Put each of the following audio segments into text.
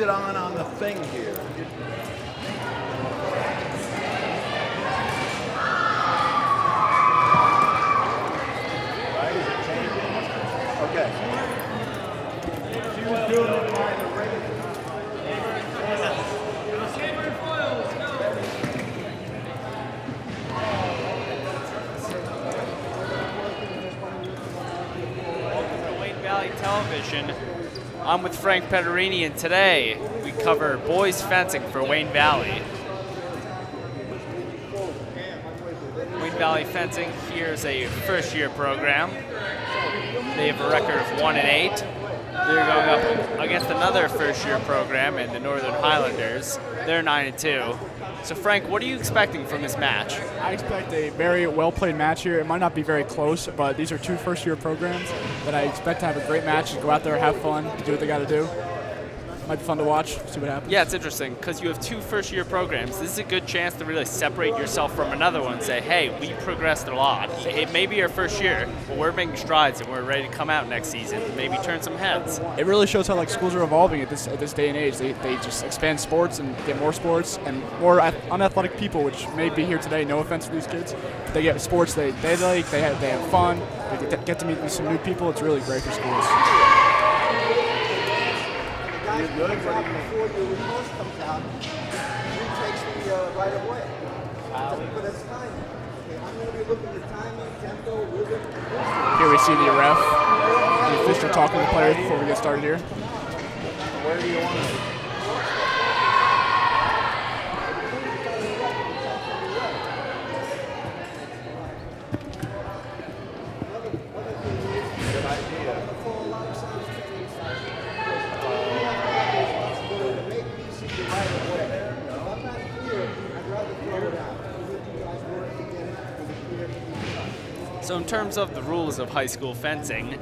it on the thing here? Right? Is it changing? Okay. She was doing it by the regular. Valley Television. I'm with Frank Pederini, and today we cover boys fencing for Wayne Valley. Wayne Valley Fencing here is a first-year program. They have a record of 1-8. They're going up against another first-year program in the Northern Highlanders. They're 9-2. So Frank, what are you expecting from this match? I expect a very well-played match here. It might not be very close, but these are two first-year programs that I expect to have a great match, go out there, have fun, do what they got to do. Might be fun to watch, see what happens. Yeah, it's interesting because you have two first-year programs. This is a good chance to really separate yourself from another one and say, hey, we progressed a lot. It may be our first year, but we're making strides and we're ready to come out next season and maybe turn some heads. It really shows how schools are evolving at this day and age. They just expand sports and get more sports and more unathletic people, which may be here today. No offense to these kids. But they get sports they like, they have fun, they get to meet some new people. It's really great for schools. You're good. Before your remote comes out, he takes the right of way. But it's timing. Okay, I'm going to be looking at timing, tempo, rhythm. Here we see the ref, the official talking to the players before we get started here. Where do you want to? Good idea. So in terms of the rules of high school fencing,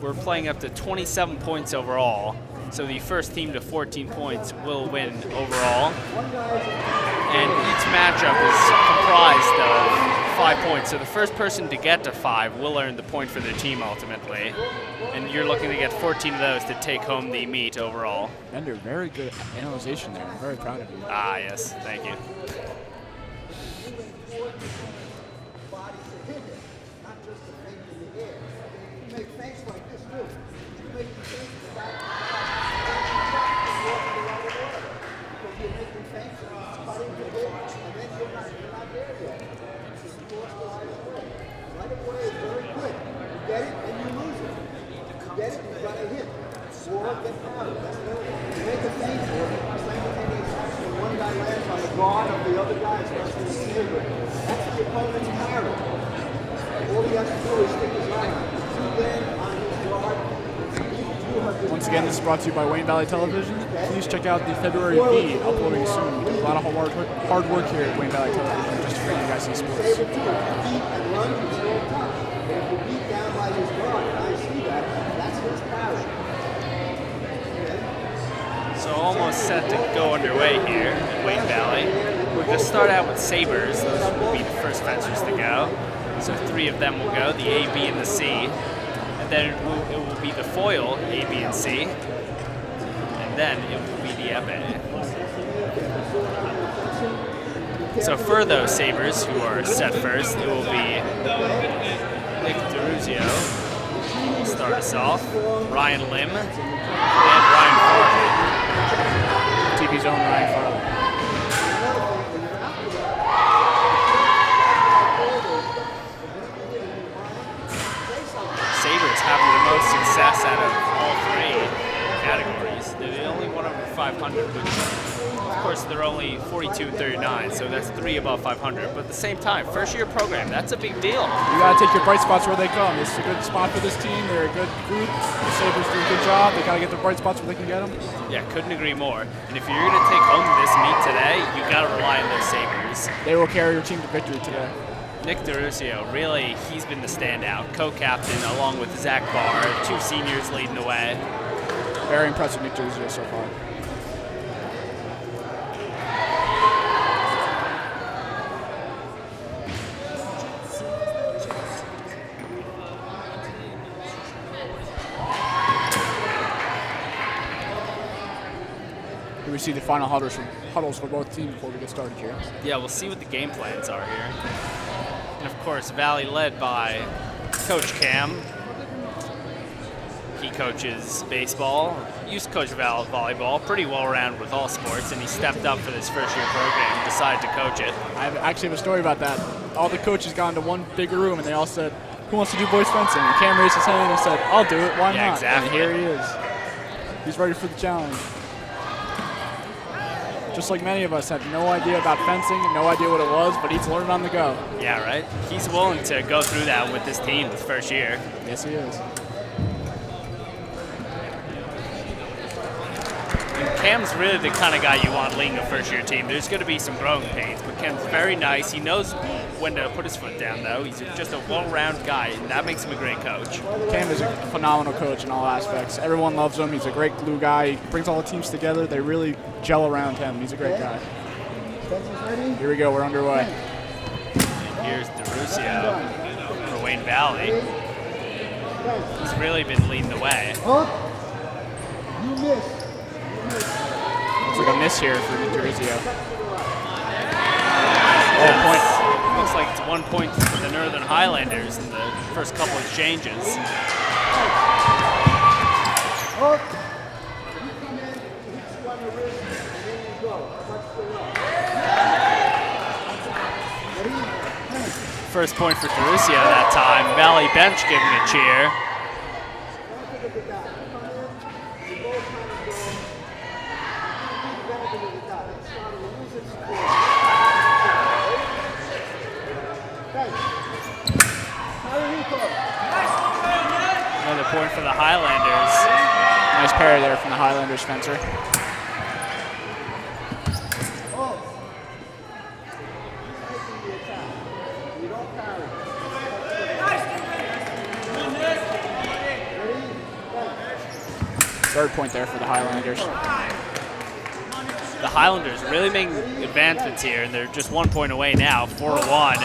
we're playing up to 27 points overall. So the first team to 14 points will win overall. And each matchup is comprised of 5 points. So the first person to get to 5 will earn the point for their team ultimately. And you're looking to get 14 of those to take home the meet overall. Bender, very good analyzation there. I'm very proud of you. Ah, yes. Thank you. Once again, this is brought to you by Wayne Valley Television. Please check out the February V uploading soon. We do a lot of hard work here at Wayne Valley Television just to bring you guys some sports. So almost set to go underway here at Wayne Valley. We're going to start out with sabers. Those will be the first fencers to go. So 3 of them will go, the A, B, and the C. And then it will be the foil, A, B, and C. And then it will be the epee. So for those sabers who are set first, it will be Nick DeRuzio will start us off, Ryan Lim, and Ryan Farley. TV's own Ryan Farley. Sabres having the most success out of all 3 categories. They're the only one over 500, which, of course, they're only 42 and 39, so that's 3 above 500. But at the same time, first-year program, that's a big deal. You got to take your bright spots where they come. This is a good spot for this team. They're a good group. The Sabres do a good job. They got to get the bright spots where they can get them. Yeah, couldn't agree more. And if you're going to take home this meet today, you got to rely on those Sabres. They will carry your team to victory today. Nick DeRuzio, really, he's been the standout. Co-captain along with Zach Barr, 2 seniors leading the way. Very impressive Nick DeRuzio so far. we see the final huddles for both teams before we get started here. Yeah, we'll see what the game plans are here. And of course, Valley led by Coach Cam. He coaches baseball, used to coach volleyball, pretty well-rounded with all sports, and he stepped up for this first-year program and decided to coach it. I actually have a story about that. All the coaches got into one big room, and they all said, "Who wants to do boys fencing?" And Cam raised his hand and said, "I'll do it. Why Yeah, not?" exactly. And here he is. He's ready for the challenge. Just like many of us had no idea about fencing, no idea what it was, but he's learned on the go. Yeah, right? He's willing to go through that with this team this first year. Yes, he is. Cam's really the kind of guy you want leading a first-year team. There's going to be some growing pains, but Cam's very nice. He knows when to put his foot down, though. He's just a well-rounded guy, and that makes him a great coach. Cam is a phenomenal coach in all aspects. Everyone loves him. He's a great glue guy. He brings all the teams together. They really gel around him. He's a great guy. Here we go. We're underway. Here's DeRusio for Wayne Valley. He's really been leading the way. You missed. Looks like a miss here for DeRusio. Yes. Looks like it's 1 point for the Northern Highlanders in the first couple exchanges. First point for DeRusio that time. Valley bench giving a cheer. Another point for the Highlanders. Nice parry there from the Highlanders fencer. Third point there for the Highlanders. The Highlanders really making advancements here, and they're just 1 point away now, 4-1.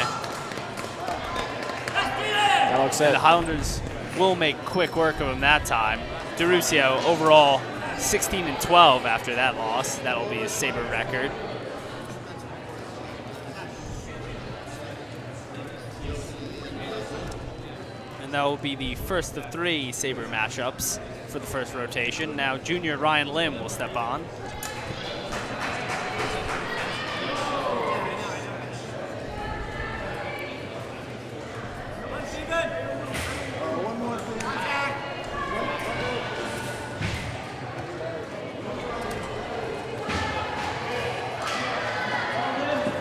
That looks it. The Highlanders will make quick work of him that time. DeRusio overall 16-12 after that loss. That'll be his Sabre record. And that will be the first of 3 Sabre matchups for the first rotation. Now junior Ryan Lim will step on.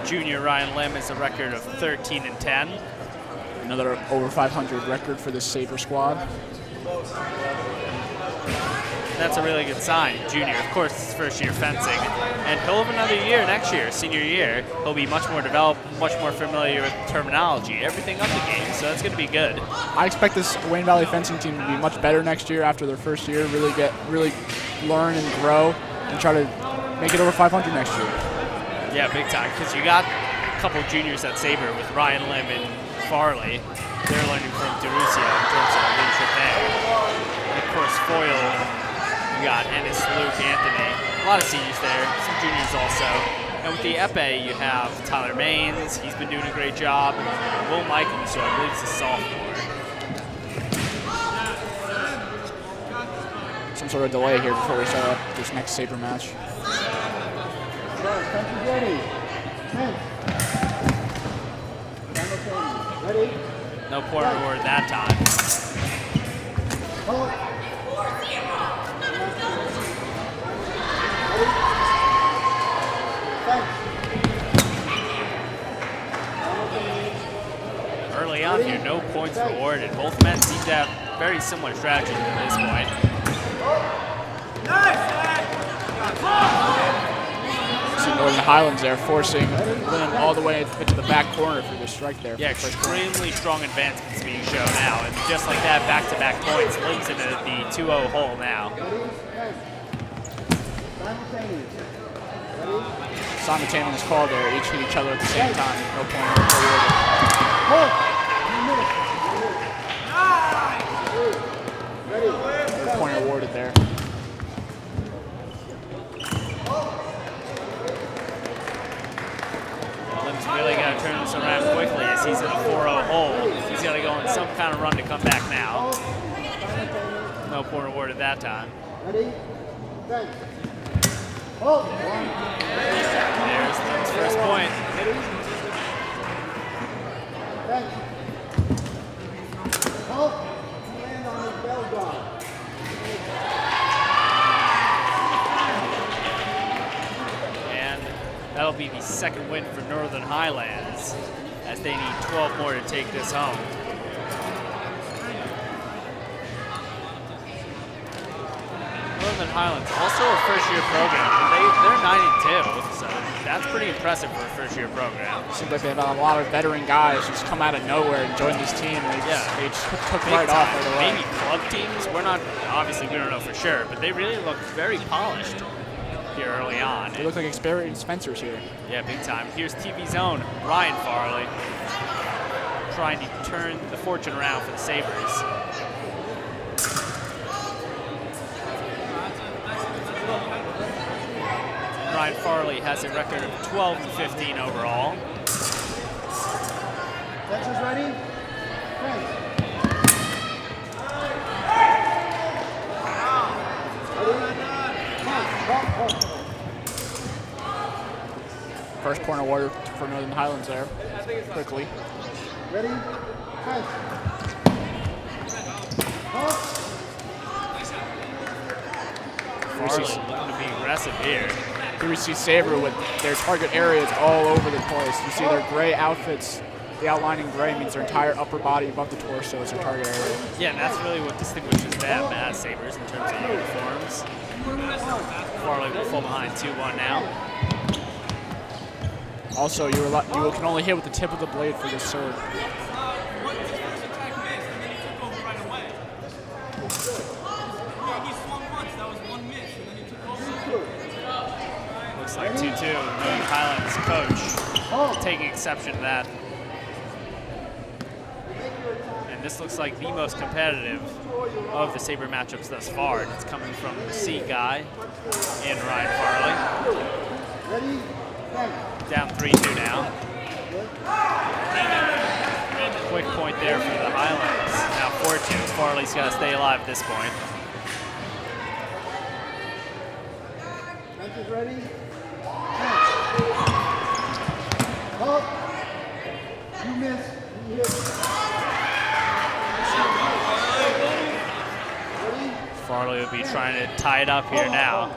Junior Ryan Lim has a record of 13-10. Another over 500 record for this Sabre squad. That's a really good sign. Junior, of course, his first year fencing. And he'll have another year next year, senior year. He'll be much more developed, much more familiar with terminology, everything of the game, so that's going to be good. I expect this Wayne Valley fencing team to be much better next year after their first year, really learn and grow and try to make it over 500 next year. Yeah, big time, because you got a couple juniors at Sabre with Ryan Lim and Farley. They're learning from DeRusio in terms of leadership there. And of course, Foyle, you got Ennis, Luke, Anthony. A lot of seniors there, some juniors also. And with the Epee, you have Tyler Maines. He's been doing a great job. And Will Michaels, who I believe is a sophomore. Some sort of delay here before we start up this next Sabre match. Ready? No point reward that time. Early on here, no points rewarded. Both men seem to have very similar strategies at this point. See Northern Highlands there forcing Lynn all the way into the back corner for the strike there. Yeah, extremely strong advancements being shown now. And just like that, back-to-back points. Lynn's into the 2-0 hole now. Simultaneous call there, each hit each other at the same time. No point awarded. No point awarded there. run to come back now. No point awarded that time. Ready? Thanks. Hold. There's the first point. Thanks. Hold. Land on his bell guard. And that'll be the second win for Northern Highlands, as they need 12 more to take this home. Northern Highlands, also a first-year program, but they're 9-2, so that's pretty impressive for a first-year program. Seems like they've had a lot of veteran guys just come out of nowhere and join this team. And they just took Big right off time. right away. Maybe club teams. We're not, obviously we don't know for sure, but they really look very polished here early on. They look like experienced fencers here. Yeah, big time. Here's TV's own Ryan Farley trying to turn the fortune around for the Sabres. Ryan Farley has a record of 12-15 overall. Fencers ready? Thanks. First point awarded for Northern Highlands there, quickly. Ready? Thanks. Farley looking to be aggressive here. Here we see Sabre with their target areas all over the place. You see their gray outfits. The outline in gray means their entire upper body above the torso is their target area. Yeah, and that's really what distinguishes them as Sabres in terms of uniforms. Farley will fall behind 2-1 now. Also, you can only hit with the tip of the blade for this serve. Looks like 2-2. Northern Highlands coach taking exception to that. And this looks like the most competitive of the Sabre matchups thus far. And it's coming from the C guy in Ryan Farley. Ready? Thanks. Down 3-2 now. Quick point there for the Highlands. Now 4-2. Farley's got to stay alive at this point. Fencers ready? Hold. You miss. You hit. Ready? Farley will be trying to tie it up here now.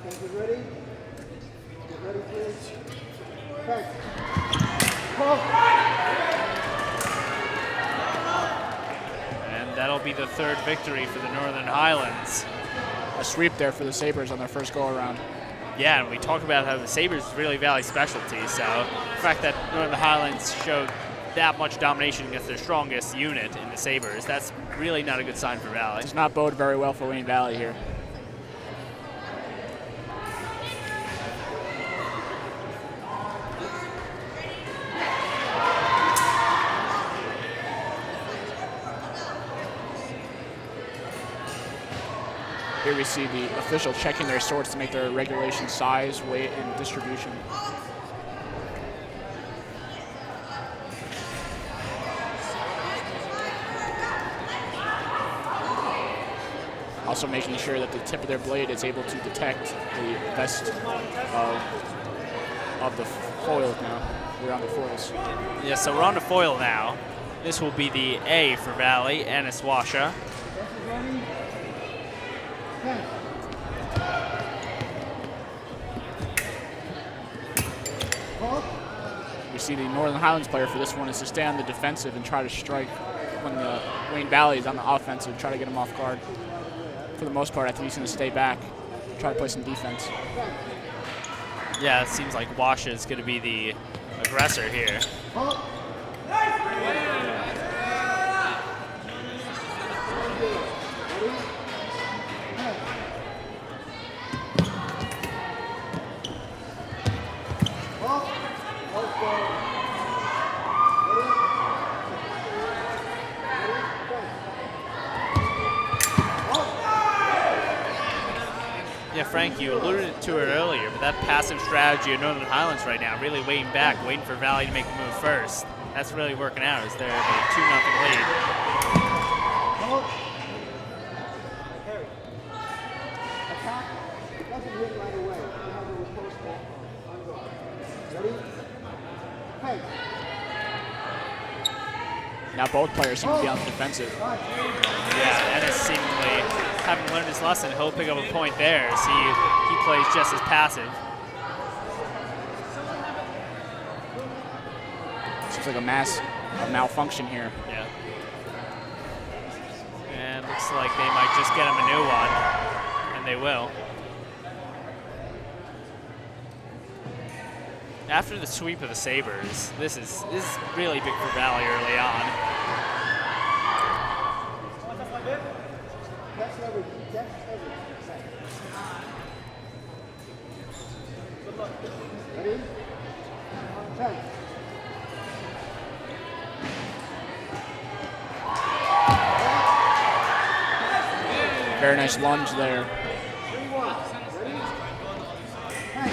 Fencers ready? Get ready, please. Thanks. Hold. And that'll be the third victory for the Northern Highlands. A sweep there for the Sabres on their first go-around. Yeah, and we talk about how the Sabres really value specialty, so the fact that Northern Highlands showed that much domination against their strongest unit in the Sabres, that's really not a good sign for Valley. Does not bode very well for Wayne Valley here. Here we see the official checking their swords to make their regulation size, weight, and distribution. Also making sure that the tip of their blade is able to detect the vest of the foils now. We're on the foils. Yeah, so we're on to foil now. This will be the A for Valley, Anaswasha. Fencers ready? Thanks. Hold. We see the Northern Highlands player for this one is to stay on the defensive and try to strike when the Wayne Valley is on the offensive, try to get him off guard. For the most part, I think he's going to stay back, try to play some defense. Yeah, it seems like Washa is going to be the aggressor here. Hold. Yeah, Frank, you alluded to it earlier, but that passive strategy of Northern Highlands right now, really waiting back, waiting for Valley to make the move first. That's really working out as they're at a 2-0 lead. Attack doesn't hit right away. You have a post back on guard. Ready? Hey. Now both players seem to be on the defensive. Yeah, Ennis seemingly having learned his lesson. He'll pick up a point there as he plays just as passive. Seems like a malfunction here. Yeah. And looks like they might just get him a new one, and they will. After the sweep of the Sabres, this is really big for Valley early on. Ready? 10. Very nice lunge there. 3-1. Ready? Hey.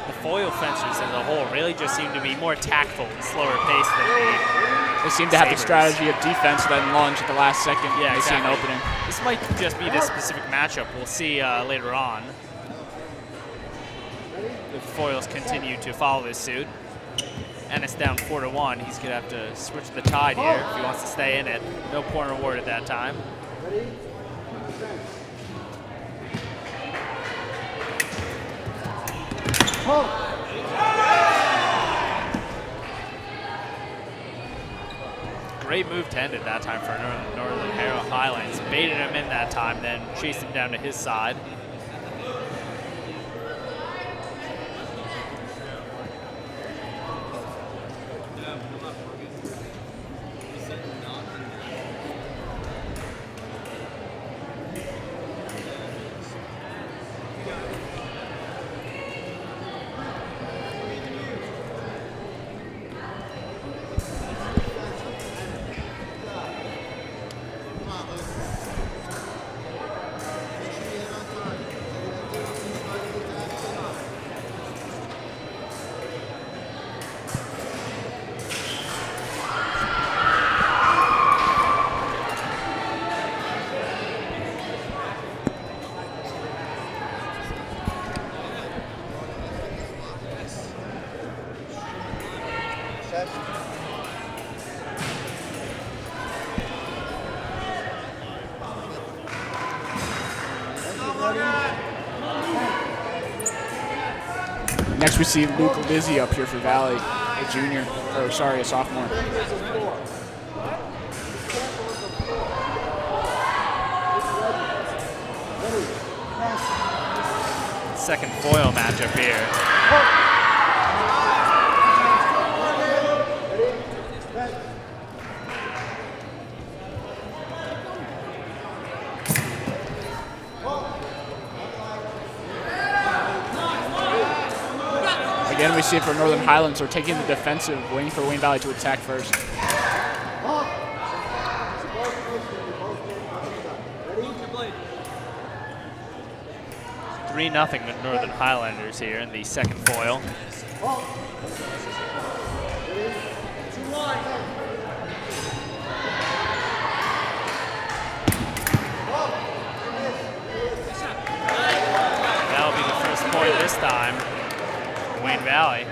The foil fencers as a whole really just seem to be more tactful and slower paced than the They seem to have the Sabres. strategy of defense, then lunge at the last second. Yeah, when they see an exactly. opening. This might just be this specific matchup. We'll see later on. The foils continue to follow this suit. Ennis down 4-1. He's gonna have to switch the tide here if he wants to stay in it. No point reward at that time. Ready? Great move to end it that time for Northern Highlands. Baited him in that time, then chased him down to his side. Next we see Luke Lizzie up here for Valley, a junior, or sorry, a sophomore. Second foil matchup here. Again, we see it for Northern Highlands. They're taking the defensive, waiting for Wayne Valley to attack first. 3-0 with Northern Highlanders here in the second foil. That'll be the first point this time for Wayne Valley.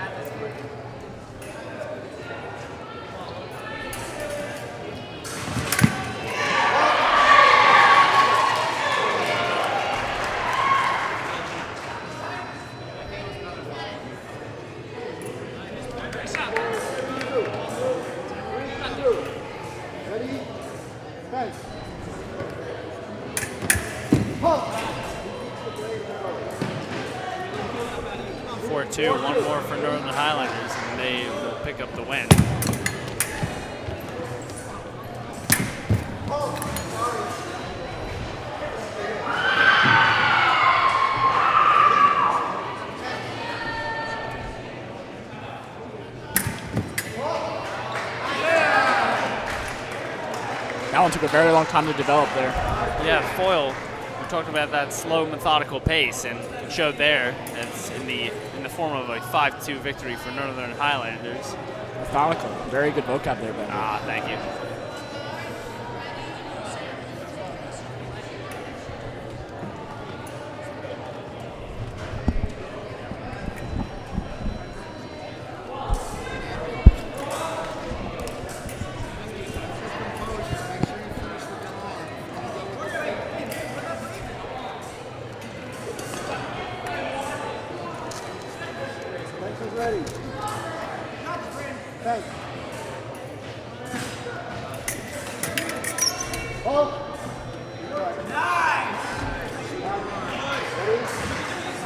Ready? Fence. 4-2, one more for Northern Highlanders, and they will pick up the win. Highlands took a very long time to develop there. Yeah, foil. We talked about that slow, methodical pace, and it showed there. It's in the form of a 5-2 victory for Northern Highlanders. Methodical. Very good vocab there, Ben. Thank you. Bench is ready. Bench. Hold. Nice. Ready?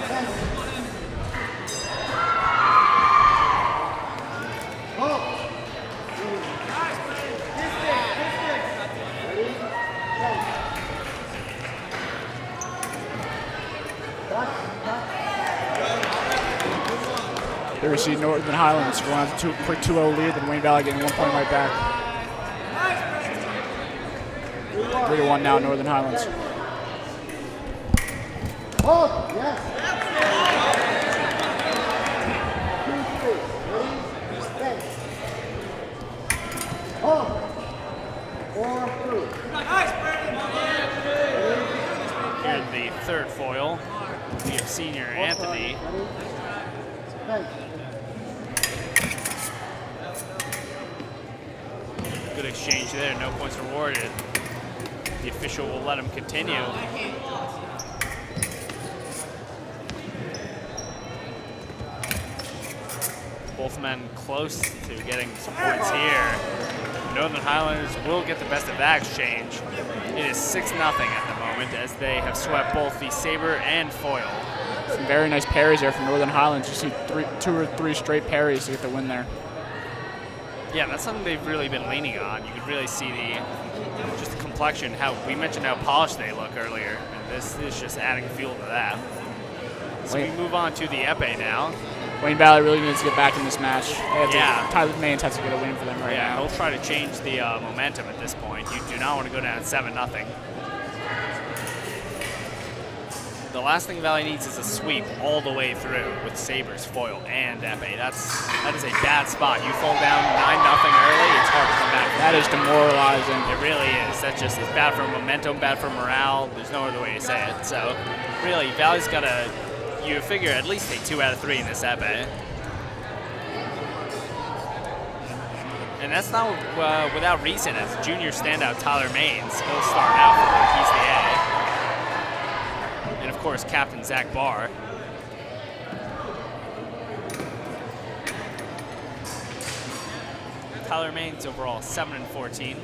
Bench. Hold. Nice, ready? Bench. Here we see Northern Highlands going on a quick 2-0 lead, then Wayne Valley getting 1 point right back. 3-1 now, Northern Highlands. Hold. Yes. 2-3. Ready? Bench. Hold. 4-3. Here in the third foil, we have senior Anthony. Ready? Bench. Good exchange there, no points rewarded. The official will let him continue. Both men close to getting some points here. Northern Highlanders will get the best of that exchange. It is 6-0 at the moment as they have swept both the saber and foil. Some very nice parries there from Northern Highlands. You see 2 or 3 straight parries to get the win there. Yeah, that's something they've really been leaning on. You could really see just the complexion. How we mentioned how polished they look earlier, and this is just adding fuel to that. So we move on to the epee now. Wayne Valley really needs to get back in this match. Yeah. Tyler Maines has to get a win for them right now. He'll try to change the momentum at this point. You do not want to go down 7-0. The last thing Valley needs is a sweep all the way through with sabers, foil, and epee. That is a bad spot. You fall down 9-0 early, it's hard to come back from that is demoralizing. It really is. That's just it's bad for momentum, bad for morale. There's no other way to say it. So, really, Valley's got to, you figure, at least take 2 out of 3 in this epee. And that's not without reason, as junior standout Tyler Maines. He'll start out for He's the A. And of course, Captain Zach Barr. Tyler Maines overall 7-14.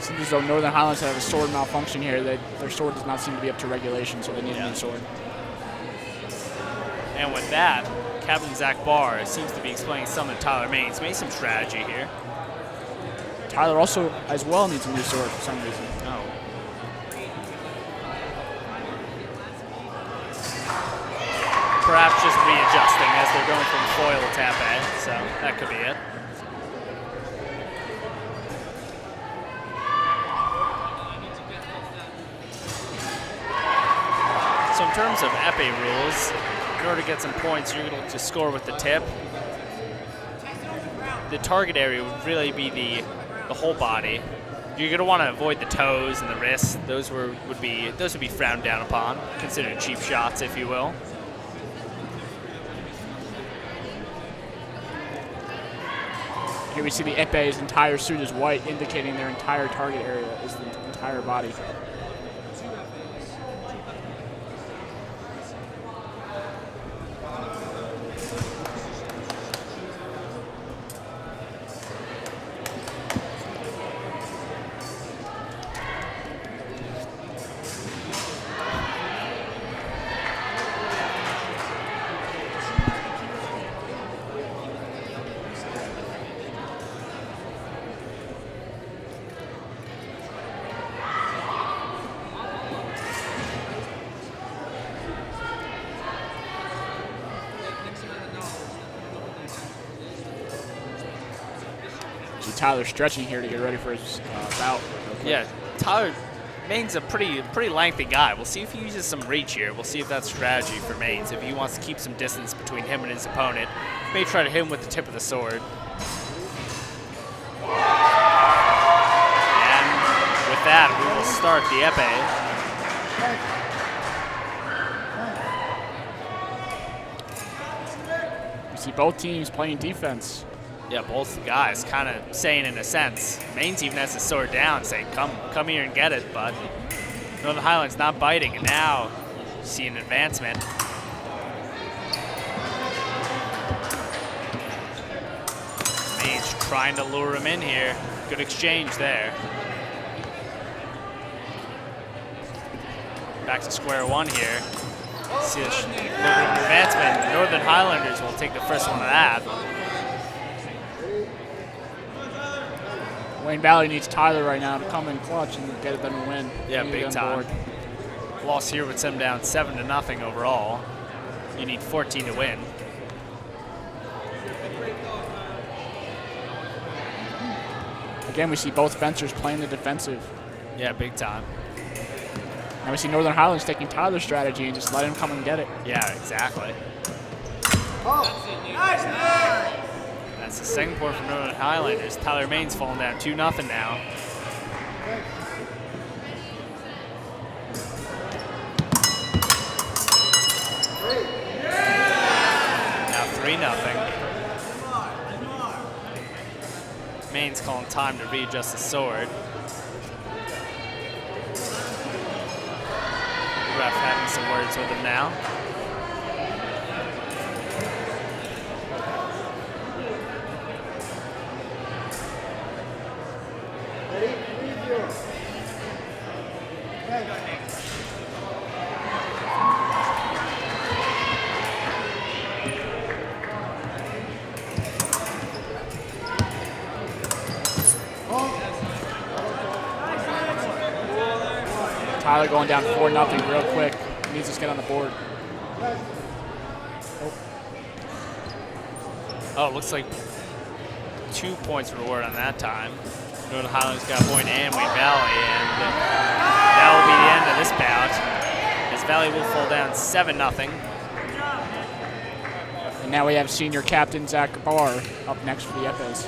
Seems as though Northern Highlands have a sword malfunction here. Their sword does not seem to be up to regulation, so they need a new sword. And with that, Captain Zach Barr seems to be explaining some of Tyler Maines. Maybe some strategy here. Tyler also, as well, needs a new sword for some reason. Oh. Perhaps just readjusting as they're going from foil to epee, so that could be it. So in terms of epee rules, in order to get some points, you're going to score with the tip. The target area would really be the whole body. You're going to want to avoid the toes and the wrists. Those would be frowned down upon, considered cheap shots, if you will. Here we see the epe's entire suit is white, indicating their entire target area is the entire body. Tyler stretching here to get ready for his bout. Okay. Yeah, Tyler Maine's a pretty lengthy guy. We'll see if he uses some reach here. We'll see if that's strategy for Maines. If he wants to keep some distance between him and his opponent, may try to hit him with the tip of the sword. And with that, we will start the epee. You see both teams playing defense. Yeah, both guys kind of saying in a sense. Maines even has his sword down, saying, come here and get it, but Northern Highlands not biting, and now you see an advancement. Maines trying to lure him in here. Good exchange there. Back to square one here. See a little bit of advancement. Northern Highlanders will take the first one of that. Wayne Valley needs Tyler right now to come in clutch and get them to win. Yeah, Get big on time. board. Loss here would send them down 7-0 overall. You need 14 to win. Again, we see both fencers playing the defensive. Yeah, big time. And we see Northern Highlands taking Tyler's strategy and just let him come and get it. Yeah, exactly. That's the second point from Northern Highlanders. Tyler Maine's falling down 2-0 now. Now 3-0. Maine's calling time to readjust the sword. Ref having some words with him now. Tyler going down 4-0 real quick. He needs to get on the board. Oh, looks like 2 points reward on that time. Northern Highlands got a point and Wayne Valley, and that will be the end of this bout, as Valley will fall down 7-0. And now we have senior captain Zach Barr up next for the Epes.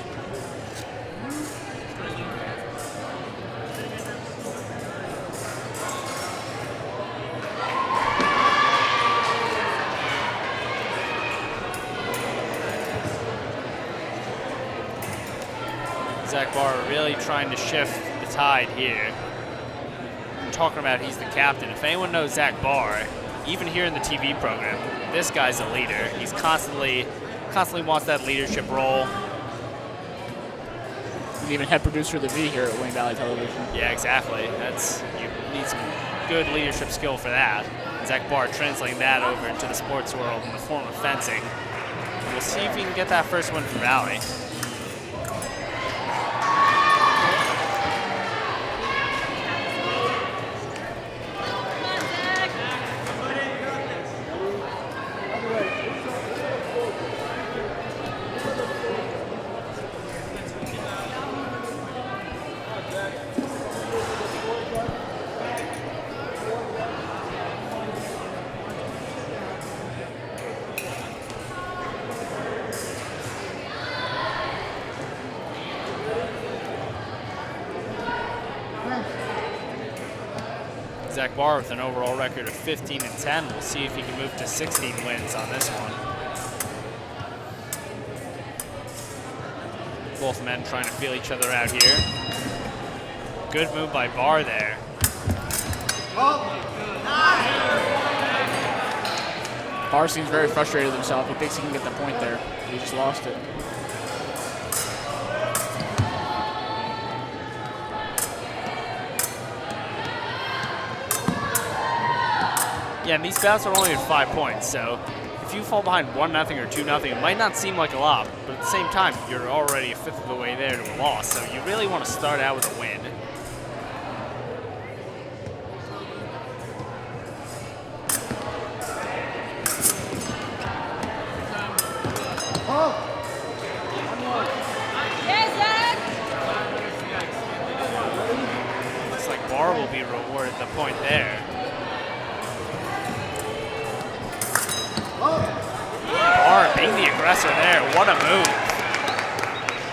Zach Barr really trying to shift the tide here. I'm talking about he's the captain. If anyone knows Zach Barr, even here in the TV program, this guy's a leader. He's constantly wants that leadership role. He's even head producer of the V here at Wayne Valley Television. Yeah, exactly. You need some good leadership skill for that. Zach Barr translating that over into the sports world in the form of fencing. And we'll see if he can get that first win for Valley. Zach Barr with an overall record of 15-10. We'll see if he can move to 16 wins on this one. Both men trying to feel each other out here. Good move by Barr there. Barr seems very frustrated with himself. He thinks he can get the point there. He just lost it. Yeah, and these bouts are only at 5 points, so if you fall behind 1-0 or 2-0, it might not seem like a lot, but at the same time, you're already a fifth of the way there to a loss, so you really want to start out with a win. being the aggressor there. What a move.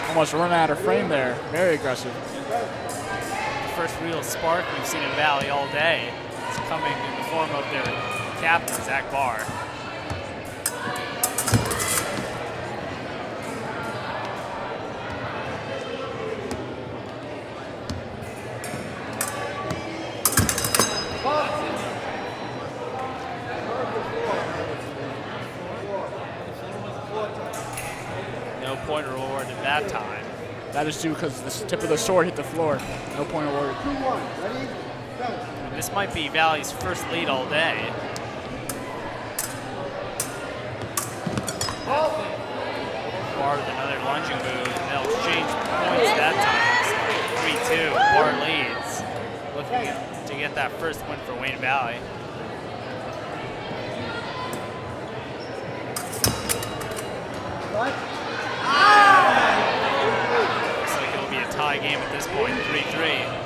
Almost running out of frame there. Very aggressive. The first real spark we've seen in Valley all day is coming in the form of their captain, Zach Barr. No point rewarded that time. That is due because the tip of the sword hit the floor. No point awarded. 2-1. Ready? Go. And this might be Valley's first lead all day. Barr with another lunging move, and they'll exchange points that time. 3-2, Barr leads. Looking to get that first win for Wayne Valley. What? Looks like it'll be a tie game at this point, 3-3.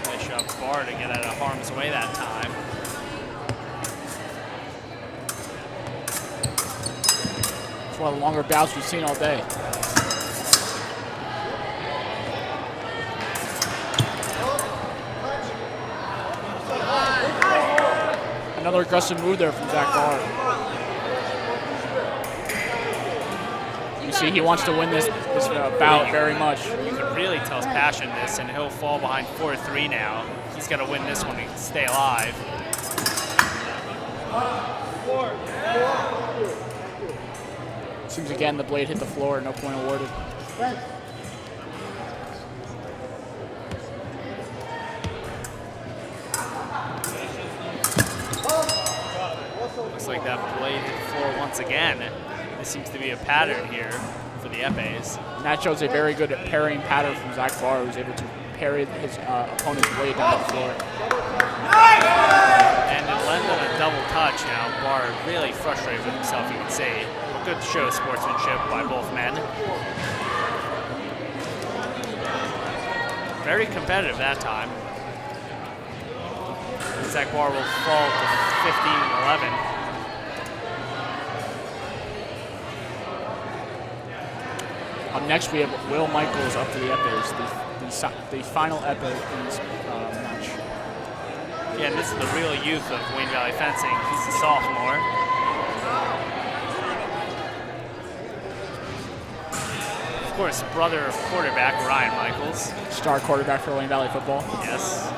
Nice shot Barr to get out of harm's way that time. It's one of the longer bouts we've seen all day. Another aggressive move there from Zach Barr. You see, he wants to win this bout very much. You can really tell his passion in this, and he'll fall behind 4-3 now. He's got to win this one to stay alive. Seems again the blade hit the floor, no point awarded. Looks like that blade hit the floor once again. This seems to be a pattern here for the Epes. And that shows a very good parrying pattern from Zach Barr, who's able to parry his opponent's blade down the floor. And it landed on a double touch now. Barr really frustrated with himself, you can see. A good show of sportsmanship by both men. Very competitive that time. Zach Barr will fall to 15-11. Up next, we have Will Michaels up to the Epes, the final Epe in this match. Yeah, and this is the real youth of Wayne Valley fencing. He's a sophomore. Of course, brother of quarterback Ryan Michaels. Star quarterback for Wayne Valley football. Yes.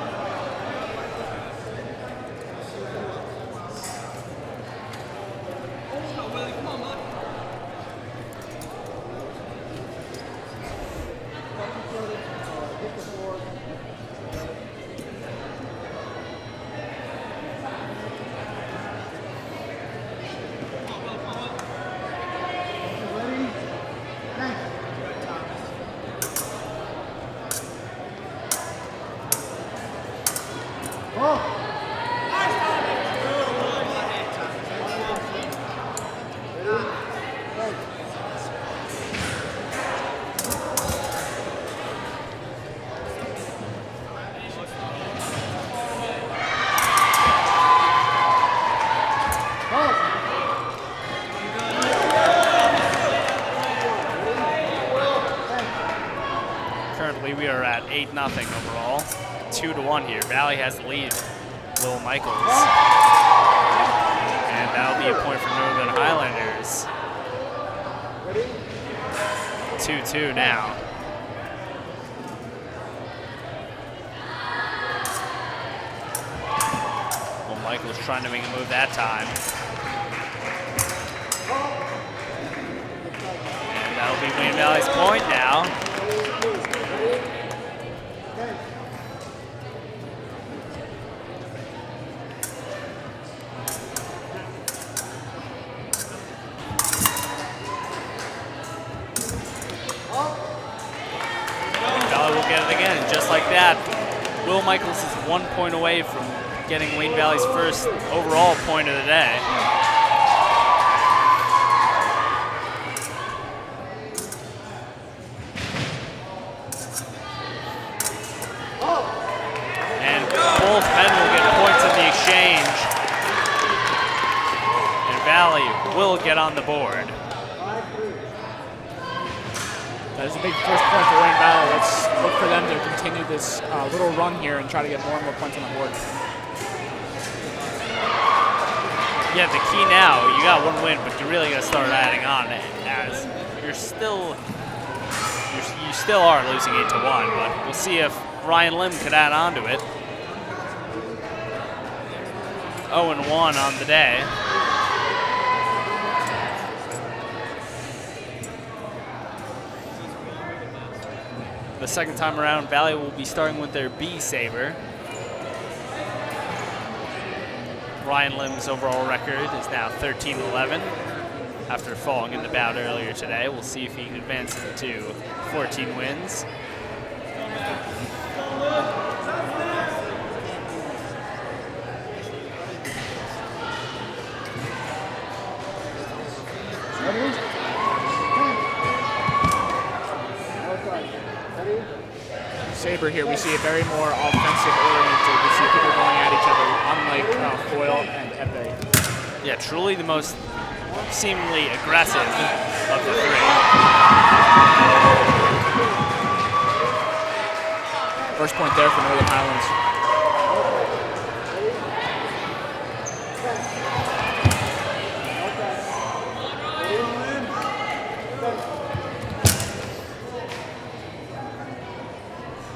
Currently, we are at 8-0 overall. 2-1 here. Valley has the lead. Will Michaels. And that'll be a point for Northern Highlanders. 2-2 now. Will Michaels trying to make a move that time. And that'll be Wayne Valley's point now. Valley will get it again, just like that. Will Michaels is 1 point away from getting Wayne Valley's first overall point of the day. And both men will get points in the exchange. And Valley will get on the board. That is a big first point for Wayne Valley. Let's look for them to continue this little run here and try to get more and more points on the board. Yeah, the key now, you got one win, but you really got to start adding on, as you still are losing 8-1, but we'll see if Ryan Lim could add on to it. 0-1 on the day. The second time around, Valley will be starting with their B saber. Ryan Lim's overall record is now 13-11 after falling in the bout earlier today. We'll see if he can advance to 14 wins. Saber here, we see a very more offensive oriented. We see people going at each other, unlike Foil and Epe. Yeah, truly the most seemingly aggressive of the three. First point there for Northern Highlands.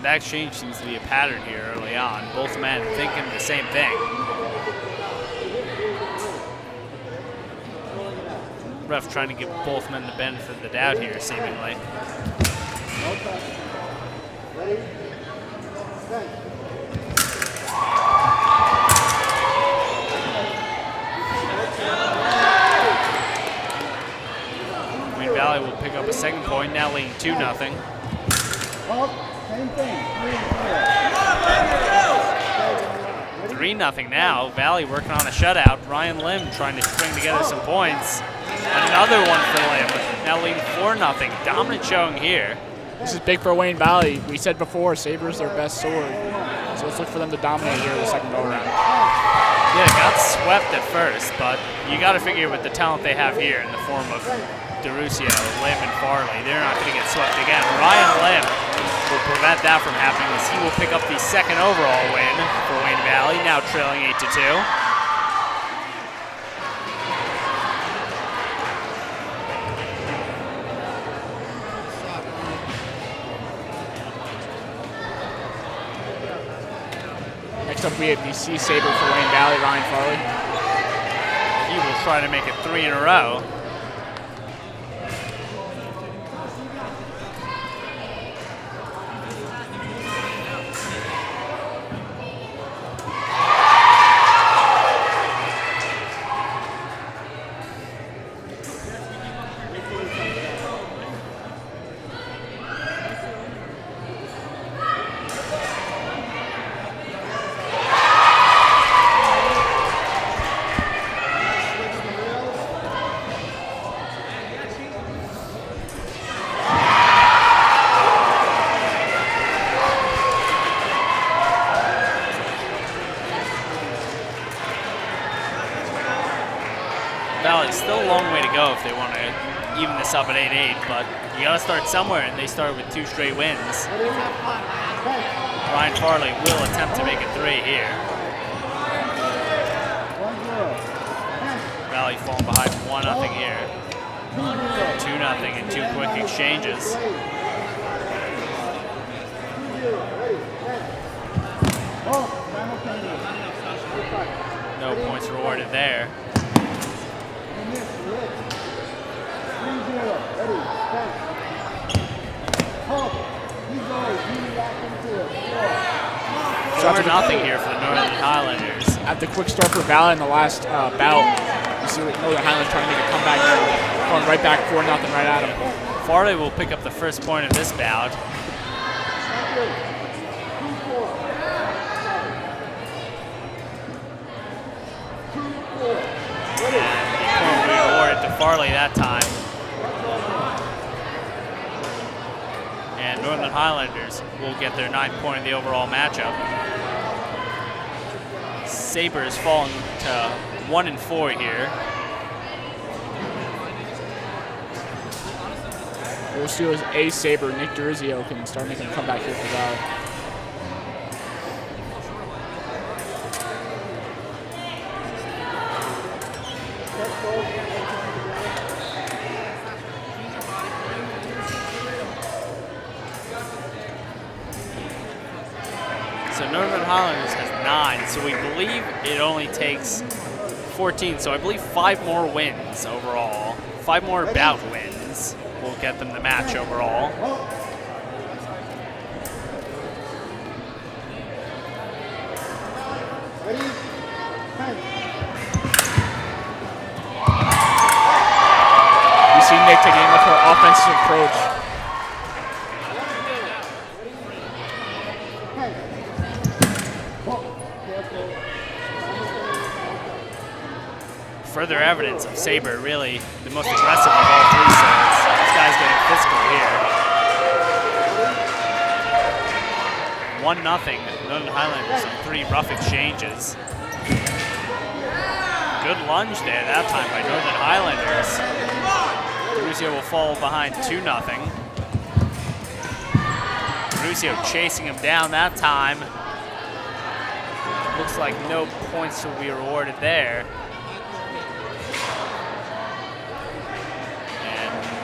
That exchange seems to be a pattern here early on. Both men thinking the same thing. Ref trying to give both men the benefit of the doubt here, seemingly. Wayne Valley will pick up a second point, now leading 2-0. Same thing. 3-0 now. Valley working on a shutout. Ryan Lim trying to string together some points. Another one for Lim. Now leading 4-0. Dominant showing here. This is big for Wayne Valley. We said before, Saber is their best sword. So let's look for them to dominate here in the second go-around. Yeah, got swept at first, but you got to figure with the talent they have here in the form of DeRusio, Lim, and Farley, they're not going to get swept again. Ryan Lim will prevent that from happening as he will pick up the second overall win for Wayne Valley, now trailing 8-2. Next up, we have the C Saber for Wayne Valley, Ryan Farley. He will try to make it 3 in a row. Valley, still a long way to go if they want to even this up at 8-8, but you got to start somewhere, and they start with 2 straight wins. Ryan Farley will attempt to make it 3 here. Valley falling behind 1-0 here. 2-0 in 2 quick exchanges. No points rewarded there. Sure, nothing here for the Northern Highlanders. At the quick start for Valley in the last bout, you see Northern Highlanders trying to make a comeback now, going right back 4-0 right at him. Farley will pick up the first point of this bout. Farley that time. And Northern Highlanders will get their 9th point in the overall matchup. Sabres falling to 1-4 here. We'll see as a Sabre, Nick Durizio, can start making a comeback here for Valley. So Northern Highlanders has 9, so we believe it only takes 14. So I believe 5 more wins overall. 5 more bout wins will get them the match overall. You see Nick taking a much more offensive approach. Further evidence of Sabre really the most aggressive of all 3 sets. This guy's getting physical here. 1-0, Northern Highlanders on 3 rough exchanges. Good lunge there that time by Northern Highlanders. Durizio will fall behind 2-0. Durizio chasing him down that time. Looks like no points will be rewarded there.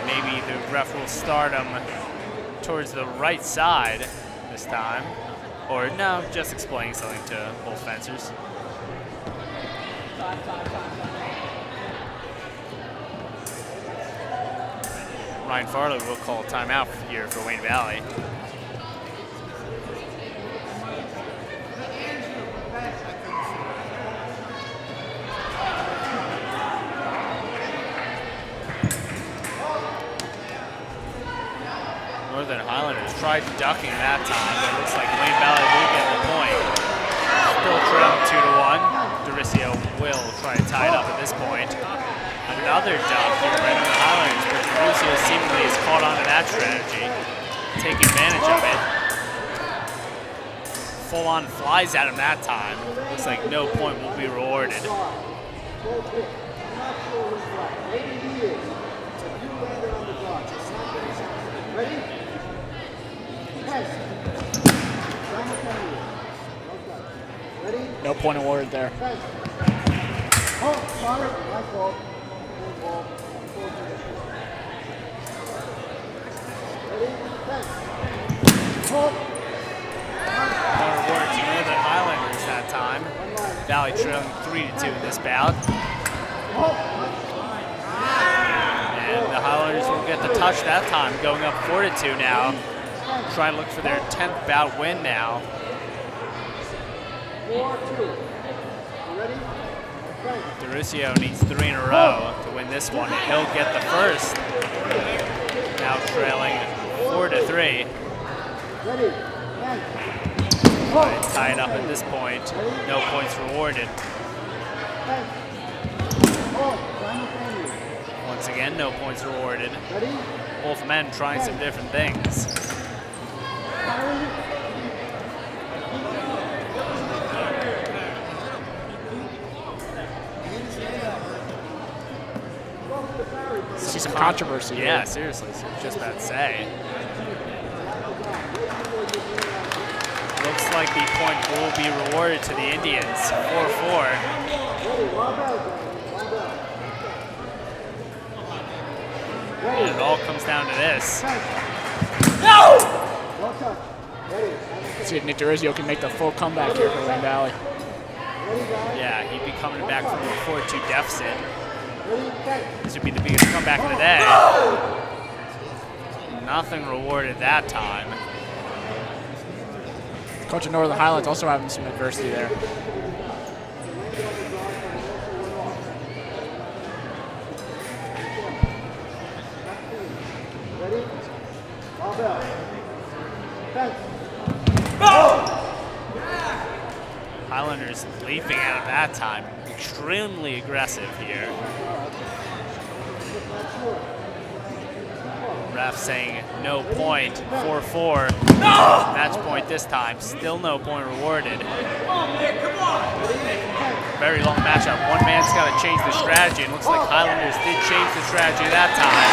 Maybe the ref will start him towards the right side this time. Or no, just explaining something to both fencers. Ryan Farley will call a timeout here for Wayne Valley. Northern Highlanders tried ducking that time, but it looks like Wayne Valley will get the point. Still trailing 2-1. Durizio will try to tie it up at this point. Another duck here by Northern Highlanders, but Durizio seemingly has caught on to that strategy, taking advantage of it. Full on flies at him that time. Looks like no point will be rewarded. Ready? No point awarded there. Oh, sorry. My fault. No reward to Northern Highlanders that time. Valley trailing 3-2 in this bout. And the Highlanders will get the touch that time, going up 4-2 now. Trying to look for their 10th bout win now. 4-2. Ready? Durizio needs 3 in a row to win this one. He'll get the first. Now trailing 4-3. Ready? Tied up at this point. No points rewarded. Once again, no points rewarded. Both men trying some different things. See some controversy here. Yeah, seriously, so just about to say. Looks like the point will be rewarded to the Indians, 4-4. And it all comes down to this. No! Let's see if Nick Durizio can make the full comeback here for Wayne Valley. Yeah, he'd be coming back from a 4-2 deficit. This would be the biggest comeback of the day. Nothing rewarded that time. Coach of Northern Highlands also having some adversity there. Highlanders leaping out of that time. Extremely aggressive here. Ref saying no point, 4-4. Match point this time, still no point rewarded. Very long matchup. One man's got to change the strategy. It looks like Highlanders did change the strategy that time.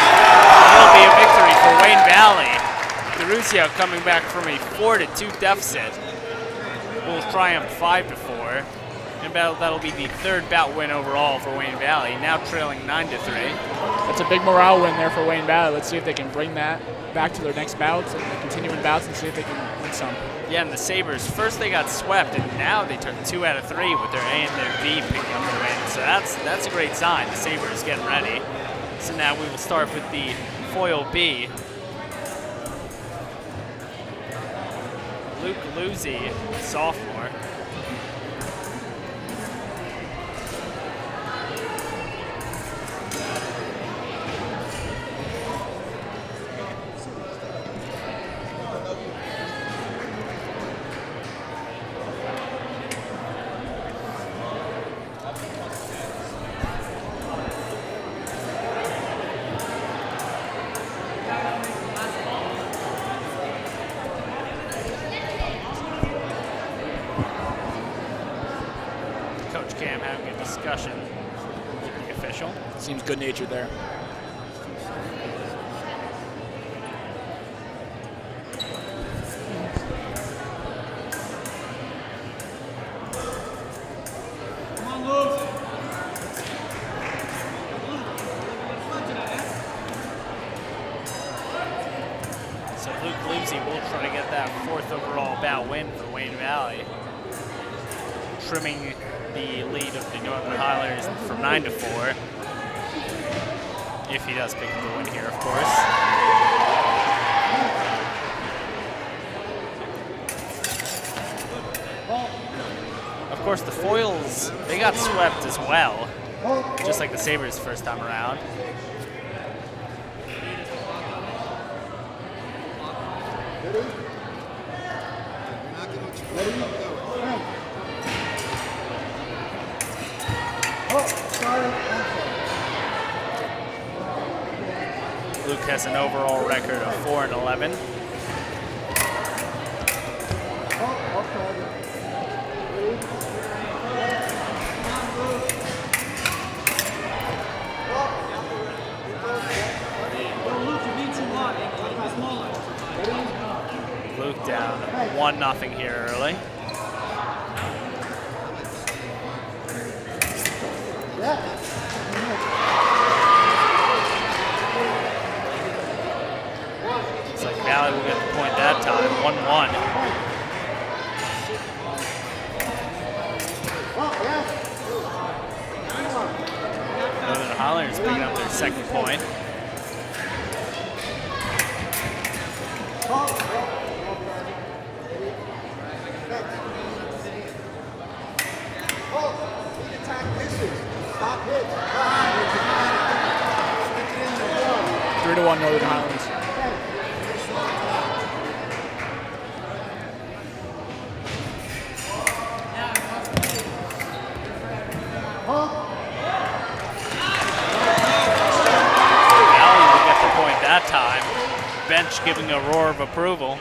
It'll be a victory for Wayne Valley. DeRusio coming back from a 4-2 deficit. Bulls triumph 5-4. And that'll be the third bout win overall for Wayne Valley, now trailing 9-3. That's a big morale win there for Wayne Valley. Let's see if they can bring that back to their next bouts and continuing bouts and see if they can win some. Yeah, and the Sabres, first they got swept, and now they took 2 out of 3 with their A and their B picking up the win. So that's a great sign. The Sabres getting ready. So now we will start with the foil B. Luke Luzzi, sophomore. Coach Cam having a discussion with the official. Seems good-natured there. So Luke Luzzi will try to get that 4th overall bout win for Wayne Valley, trimming the lead of the Northern Highlanders from 9-4. If he does pick up the win here, of course. Of course, the Foils, they got swept as well, just like the Sabres first time around. Luke has an overall record of 4-11. Luke down 1-0 here early. Looks like Valley will get the point that time, 1-1. Northern Highlanders picking up their second point. Three to 1 Northern Highlands. Valley will get the point that time. Bench giving a roar of approval.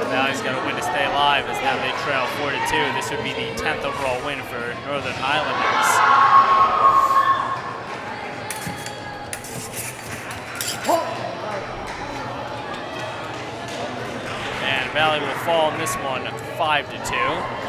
Valley's got to win to stay alive as now they trail 4-2. This would be the 10th overall win for Northern Highlanders. And Valley will fall in this one 5-2.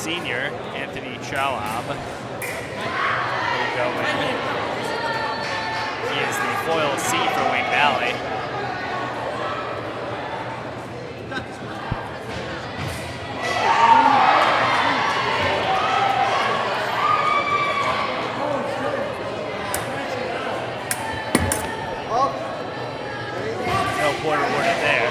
senior, Anthony Chalab, will go in. He is the foil C for Wayne Valley. No point awarded there.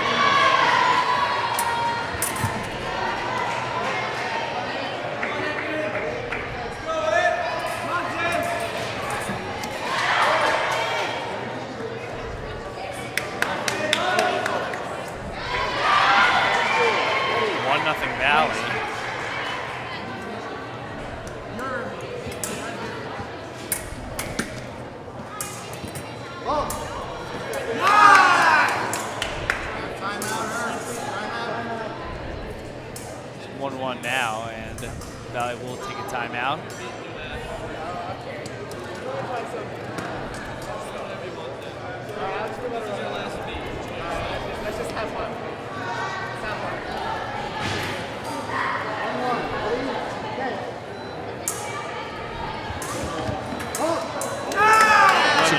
Nothing Valley. It's 1-1 now, and Valley will take a timeout.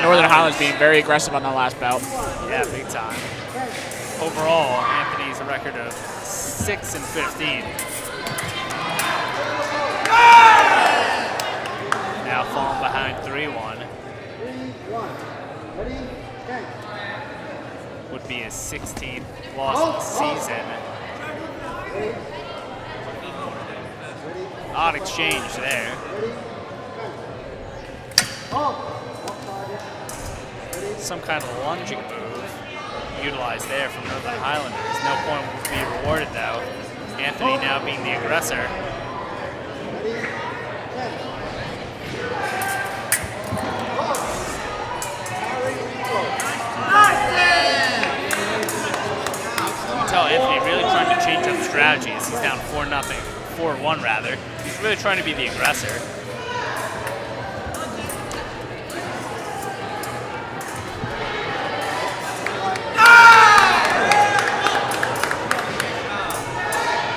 Northern Highlands being very aggressive on that last bout. Yeah, big time. Overall, Anthony's a record of 6-15. Now falling behind 3-1. Would be his 16th loss of the season. Odd exchange there. Some kind of lunging move utilized there from Northern Highlanders. No point will be rewarded though. Anthony now being the aggressor. You can tell Anthony really trying to change up strategies. He's down 4-1 rather. He's really trying to be the aggressor.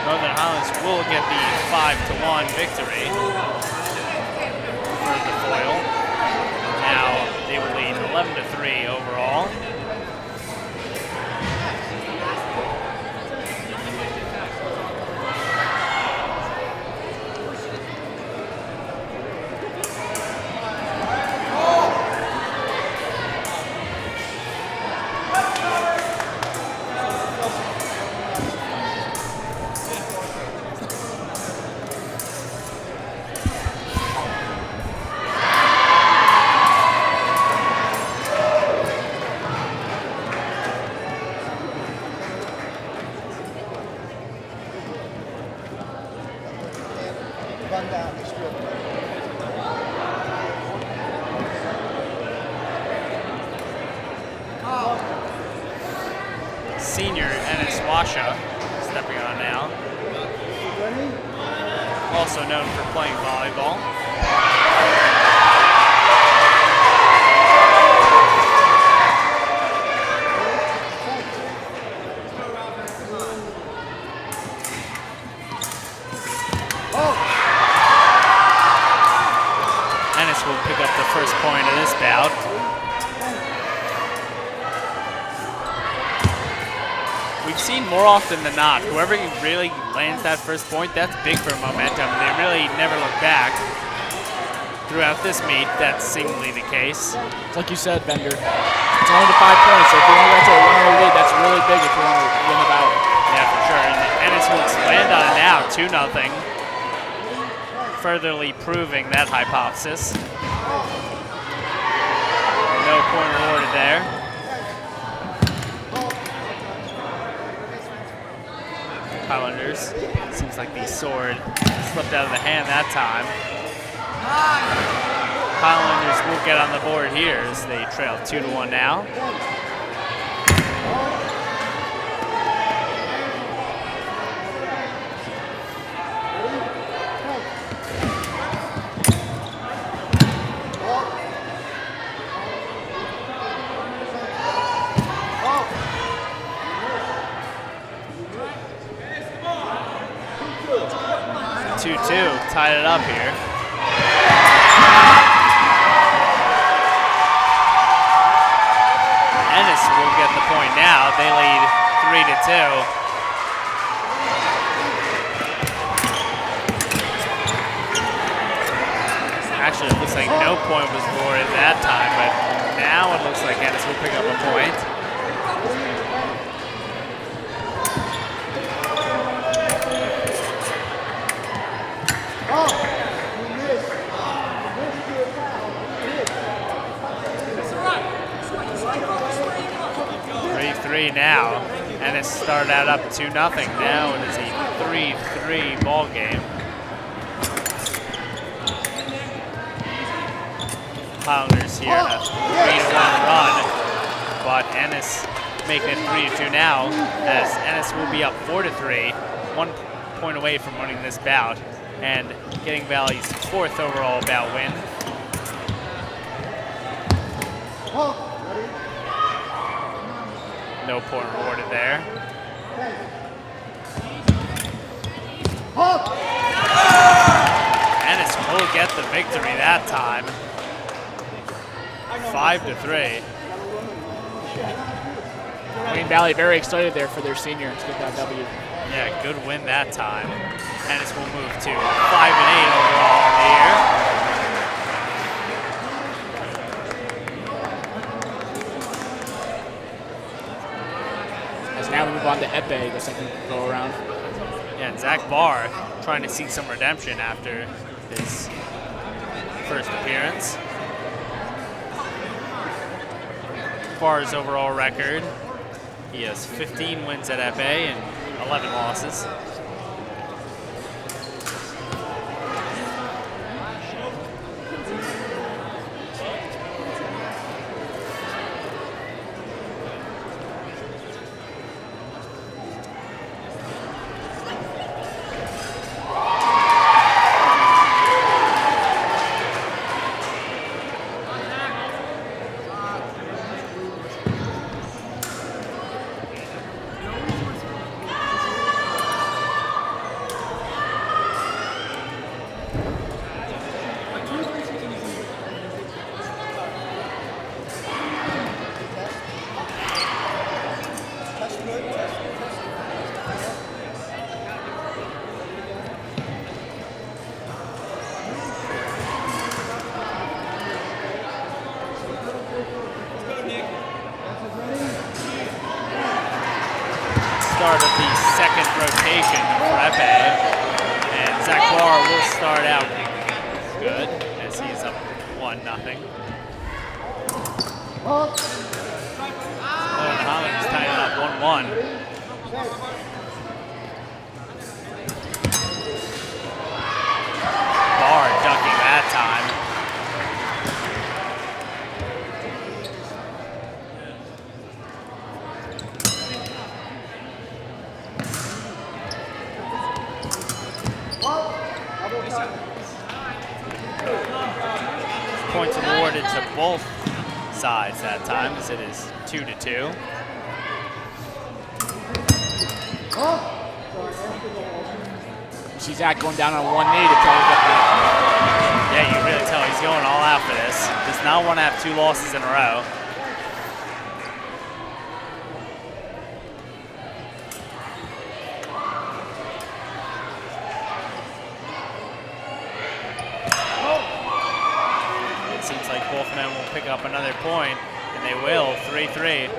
Northern Highlands will get the 5-1 victory for the foil. Now they will lead 11-3 overall. Senior Ennis Washa stepping on now. Also known for playing volleyball. Ennis will pick up the first point of this bout. We've seen more often than not, whoever really lands that first point, that's big for momentum. They really never look back. Throughout this meet, that's singly the case. It's like you said, Bender. It's only the 5 points, so if you want to get to a 1-0 lead, that's really big if you want to win the bout. Yeah, for sure. And Ennis will expand on it now, 2-0. Furtherly proving that hypothesis. No point awarded there. Highlanders. Seems like the sword slipped out of the hand that time. Highlanders will get on the board here as they trail 2-1 now. 2-2, tied it up here. Ennis will get the point now. They lead 3-2. Actually, it looks like no point was awarded that time, but now it looks like Ennis will pick up a point. Oh, you missed. You missed 3-3 now. Ennis started out up 2-0. Now it is a 3-3 ball game. Highlanders here in a 3-1 run, but Ennis making it 3-2 now, as Ennis will be up 4-3, 1 point away from winning this bout and getting Valley's 4th overall bout win. No point rewarded there. Ennis will get the victory that time. 5-3. Wayne Valley very excited there for their senior to get that W. Yeah, good win that time. Ennis will move to 5-8 overall on the year. As now we move on to Epé, the second go around. Yeah, and Zach Barr trying to seek some redemption after his first appearance. Barr's overall record, he has 15 wins at Epé and 11 losses. Start of the second rotation for Epé, and Zach Barr will start out good as he's up 1-0. Oh, and Highlands tying it up 1-1. Barr ducking that time. Points awarded to both sides that time, as it is 2-2. See Zach going down on one knee to try to get that. Yeah, you can really tell he's going all out for this. Does not want to have 2 losses in a row. It seems like both men will pick up another point, and they will, 3-3.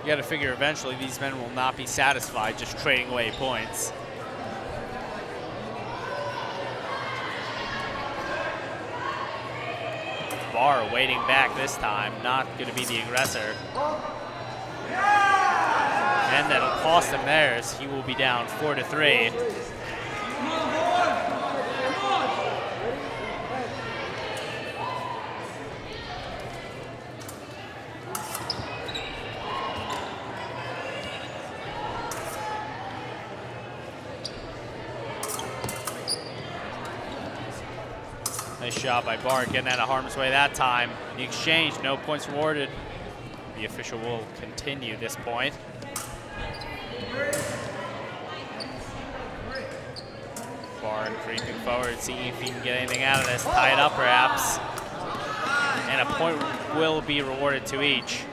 You got to figure eventually these men will not be satisfied just trading away points. Barr waiting back this time, not going to be the aggressor. And that'll cost him theirs. He will be down 4-3. Nice shot by Barr, getting out of harm's way that time. The exchange, no points awarded. The official will continue this point. Barn creeping forward, seeing if he can get anything out of this. Tie it up, perhaps. And a point will be rewarded to each.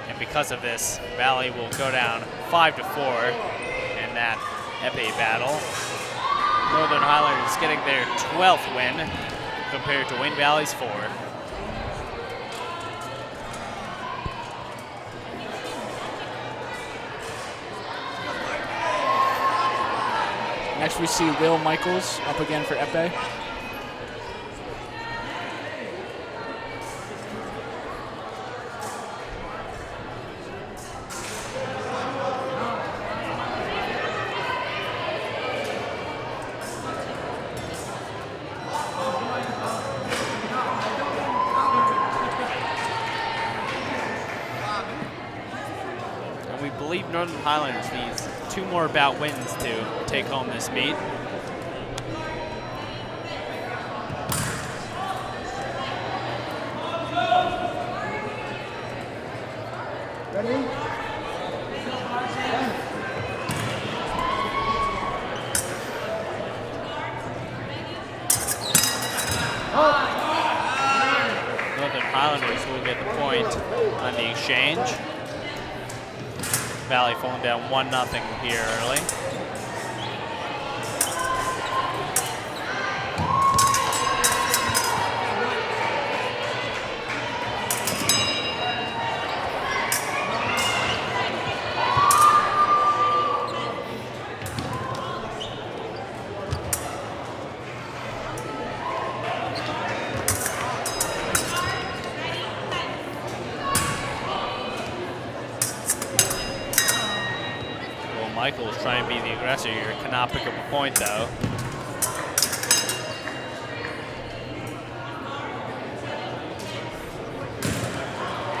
And because of this, Valley will go down 5-4 in that epee battle. Northern Highlanders getting their 12th win compared to Wayne Valley's 4. Next we see Will Michaels up again for epee. And we believe Northern Highlanders needs 2 more bout wins to take home this meet. Ready? Northern Highlanders will get the point on the exchange. Valley falling down 1-0 here early. Michaels trying to be the aggressor here. Cannot pick up a point though.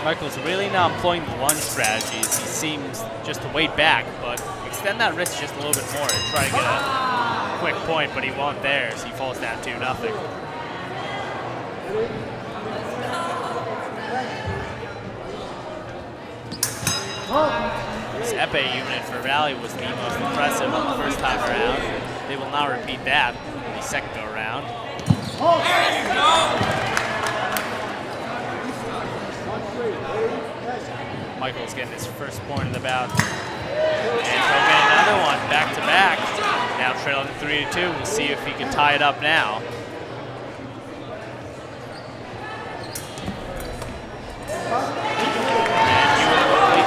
Michaels really not employing the lunge strategies. He seems just to wait back, but extend that wrist just a little bit more and try to get a quick point, but he won't there, so he falls down 2-0. This epee unit for Valley was the most impressive on the first time around. They will now repeat that in the second go around. Michael's getting his first point of the bout. And he'll get another one back to back. Now trailing 3-2. We'll see if he can tie it up now.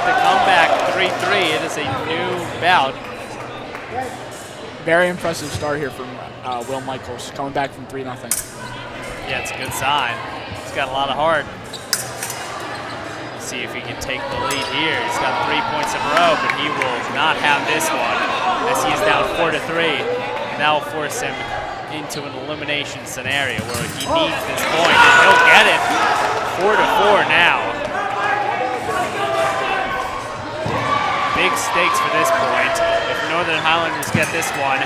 The comeback 3-3. It is a new bout. Very impressive start here from Will Michaels, coming back from 3-0. Yeah, it's a good sign. He's got a lot of heart. Let's see if he can take the lead here. He's got 3 points in a row, but he will not have this one as he is down 4-3. And that will force him into an elimination scenario where he needs this point, and he'll get it. 4-4 now. Big stakes for this point. If Northern Highlanders get this one,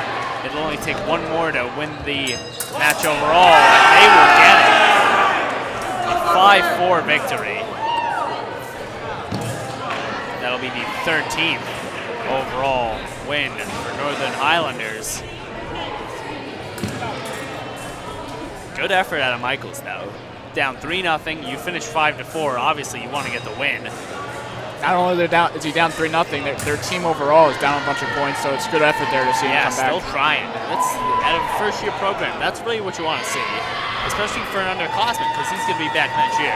it'll only take one more to win the match overall, and they will get it. A 5-4 victory. That'll be the 13th overall win for Northern Highlanders. Good effort out of Michaels, though. Down 3-0, you finish 5-4. Obviously, you want to get the win. Not only is he down 3-0, their team overall is down a bunch of points, so it's good effort there to see him come back. Yeah, still trying. That's out of a first-year program. That's really what you want to see, especially for an underclassman, because he's going to be back next year.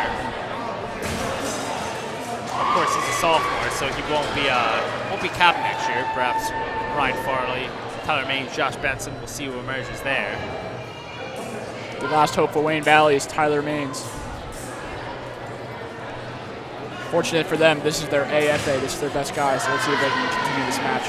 Of course, he's a sophomore, so he won't be capped next year. Perhaps Ryan Farley, Tyler Maines, Josh Benson. We'll see who emerges there. The last hope for Wayne Valley is Tyler Maines. Fortunate for them, this is their AFA, this is their best guy, so let's see if they can continue this match.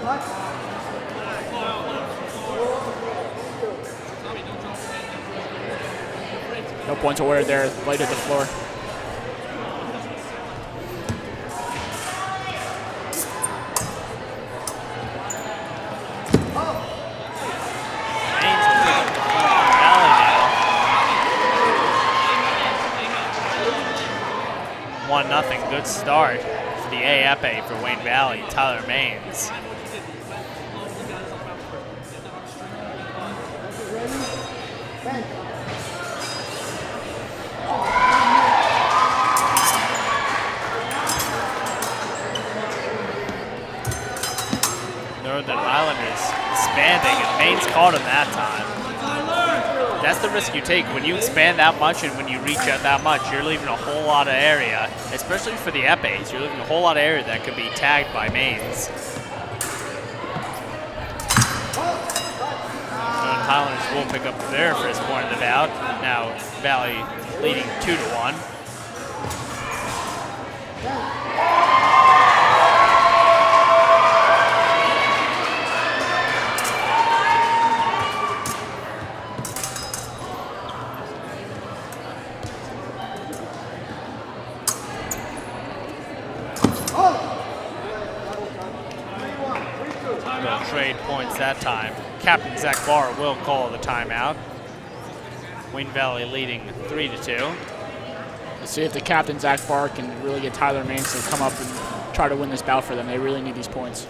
No points awarded there, light at the floor. Mains will pick up the point from Valley now. 1-0, good start for the AFA for Wayne Valley, Tyler Mains. Northern Highlanders expanding, and Mains caught him that time. That's the risk you take. When you expand that much and when you reach out that much, you're leaving a whole lot of area, especially for the epes. You're leaving a whole lot of area that could be tagged by Mains. Northern Highlanders will pick up their first point of the bout. Now Valley leading 2-1. They'll trade points that time. Captain Zach Barr will call the timeout. Wayne Valley leading 3-2. Let's see if the captain, Zach Barr, can really get Tyler Mains to come up and try to win this bout for them. They really need these points.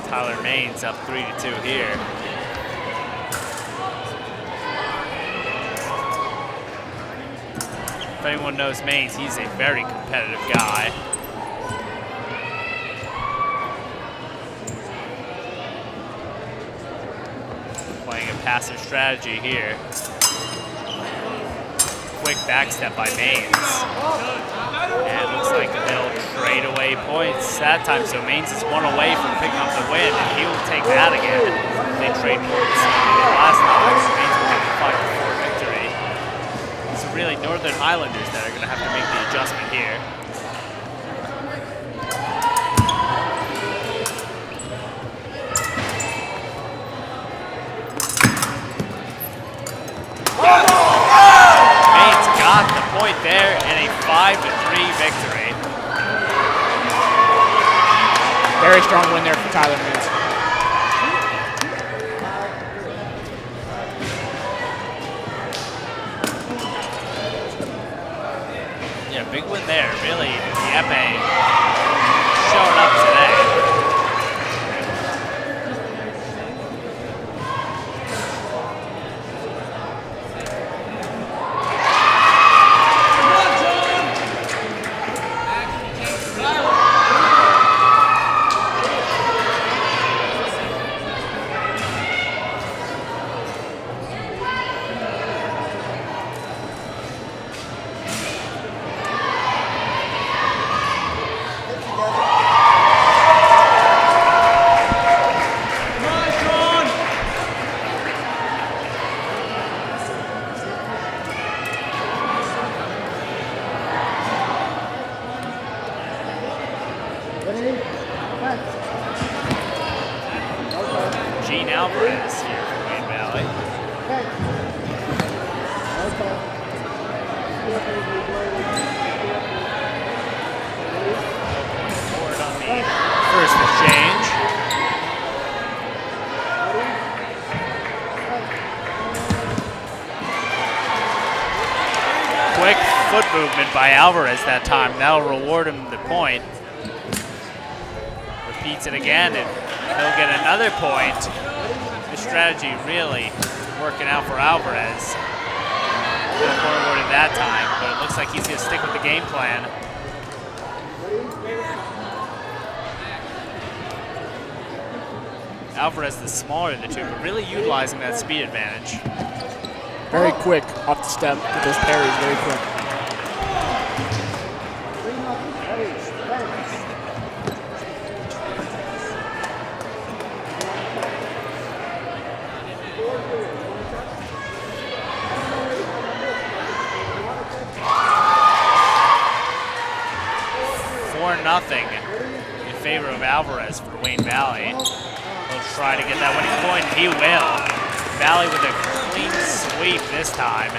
Tyler Mains up 3-2 here. If anyone knows Mains, he's a very competitive guy. Playing a passive strategy here. Quick backstep by Mains. And it looks like they'll trade away points that time, so Mains is one away from picking up the win, and he will take that again. They trade points last time, so Mains will get the 5-4 victory. So really, Northern Highlanders that are going to have to make the adjustment here. Mains got the point there, and a 5-3 victory. Very strong win there for Tyler Mains. Yeah, big win there. Really, the Epe showing up today. Gene Alvarez here for Wayne Valley. Forward on the first exchange. Quick foot movement by Alvarez that time. That'll reward him the point. beats it again, and he'll get another point. The strategy really working out for Alvarez. No point awarded that time, but it looks like he's going to stick with the game plan. Alvarez the smaller of the two, but really utilizing that speed advantage. Very quick off the step with those parries, very quick. Nothing in favor of Alvarez for Wayne Valley. He'll try to get that winning point. He will. Valley with a clean sweep this time.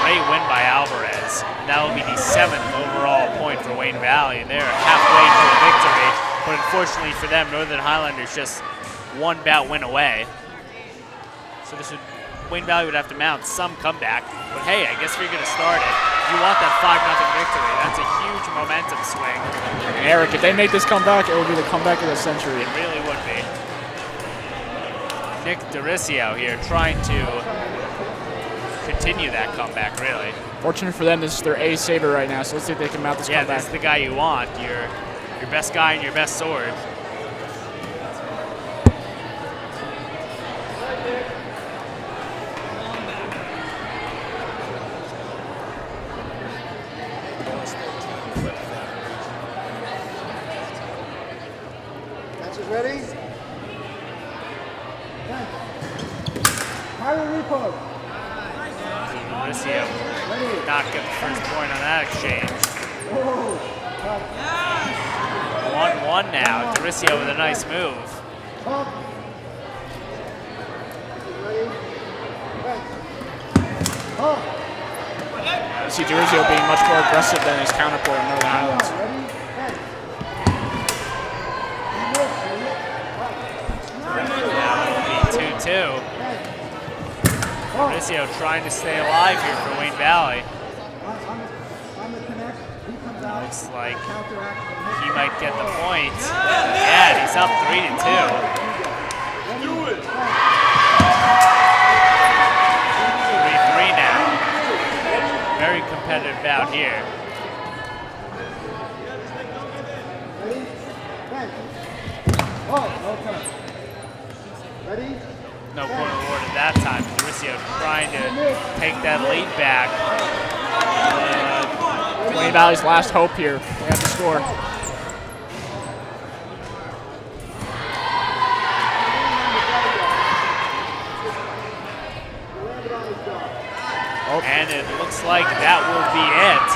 Great win by Alvarez. And that will be the 7th overall point for Wayne Valley, and they're halfway to a victory. But unfortunately for them, Northern Highlanders just one bout win away. So Wayne Valley would have to mount some comeback. But hey, I guess if you're going to start it, you want that 5-0 victory. That's a huge momentum swing. And Eric, if they make this comeback, it will be the comeback of the century. It really would be. Nick DeRicio here trying to continue that comeback, really. Fortunate for them, this is their ace saber right now, so let's see if they can mount this comeback. Yeah, this is the guy you want, your best guy and your best sword. Ready? Higher repo. Mauricio not get the first point on that exchange. 1-1 now. Mauricio with a nice move. You see Mauricio being much more aggressive than his counterpart in Northern Highlands. Now it'll be 2-2. Mauricio trying to stay alive here for Wayne Valley. Looks like he might get the point. Yeah, he's up 3-2. 3-3 now. Very competitive bout here. Ready? No point awarded that time. Mauricio trying to take that lead back. Wayne Valley's last hope here. They have to score. And it looks like that will be it.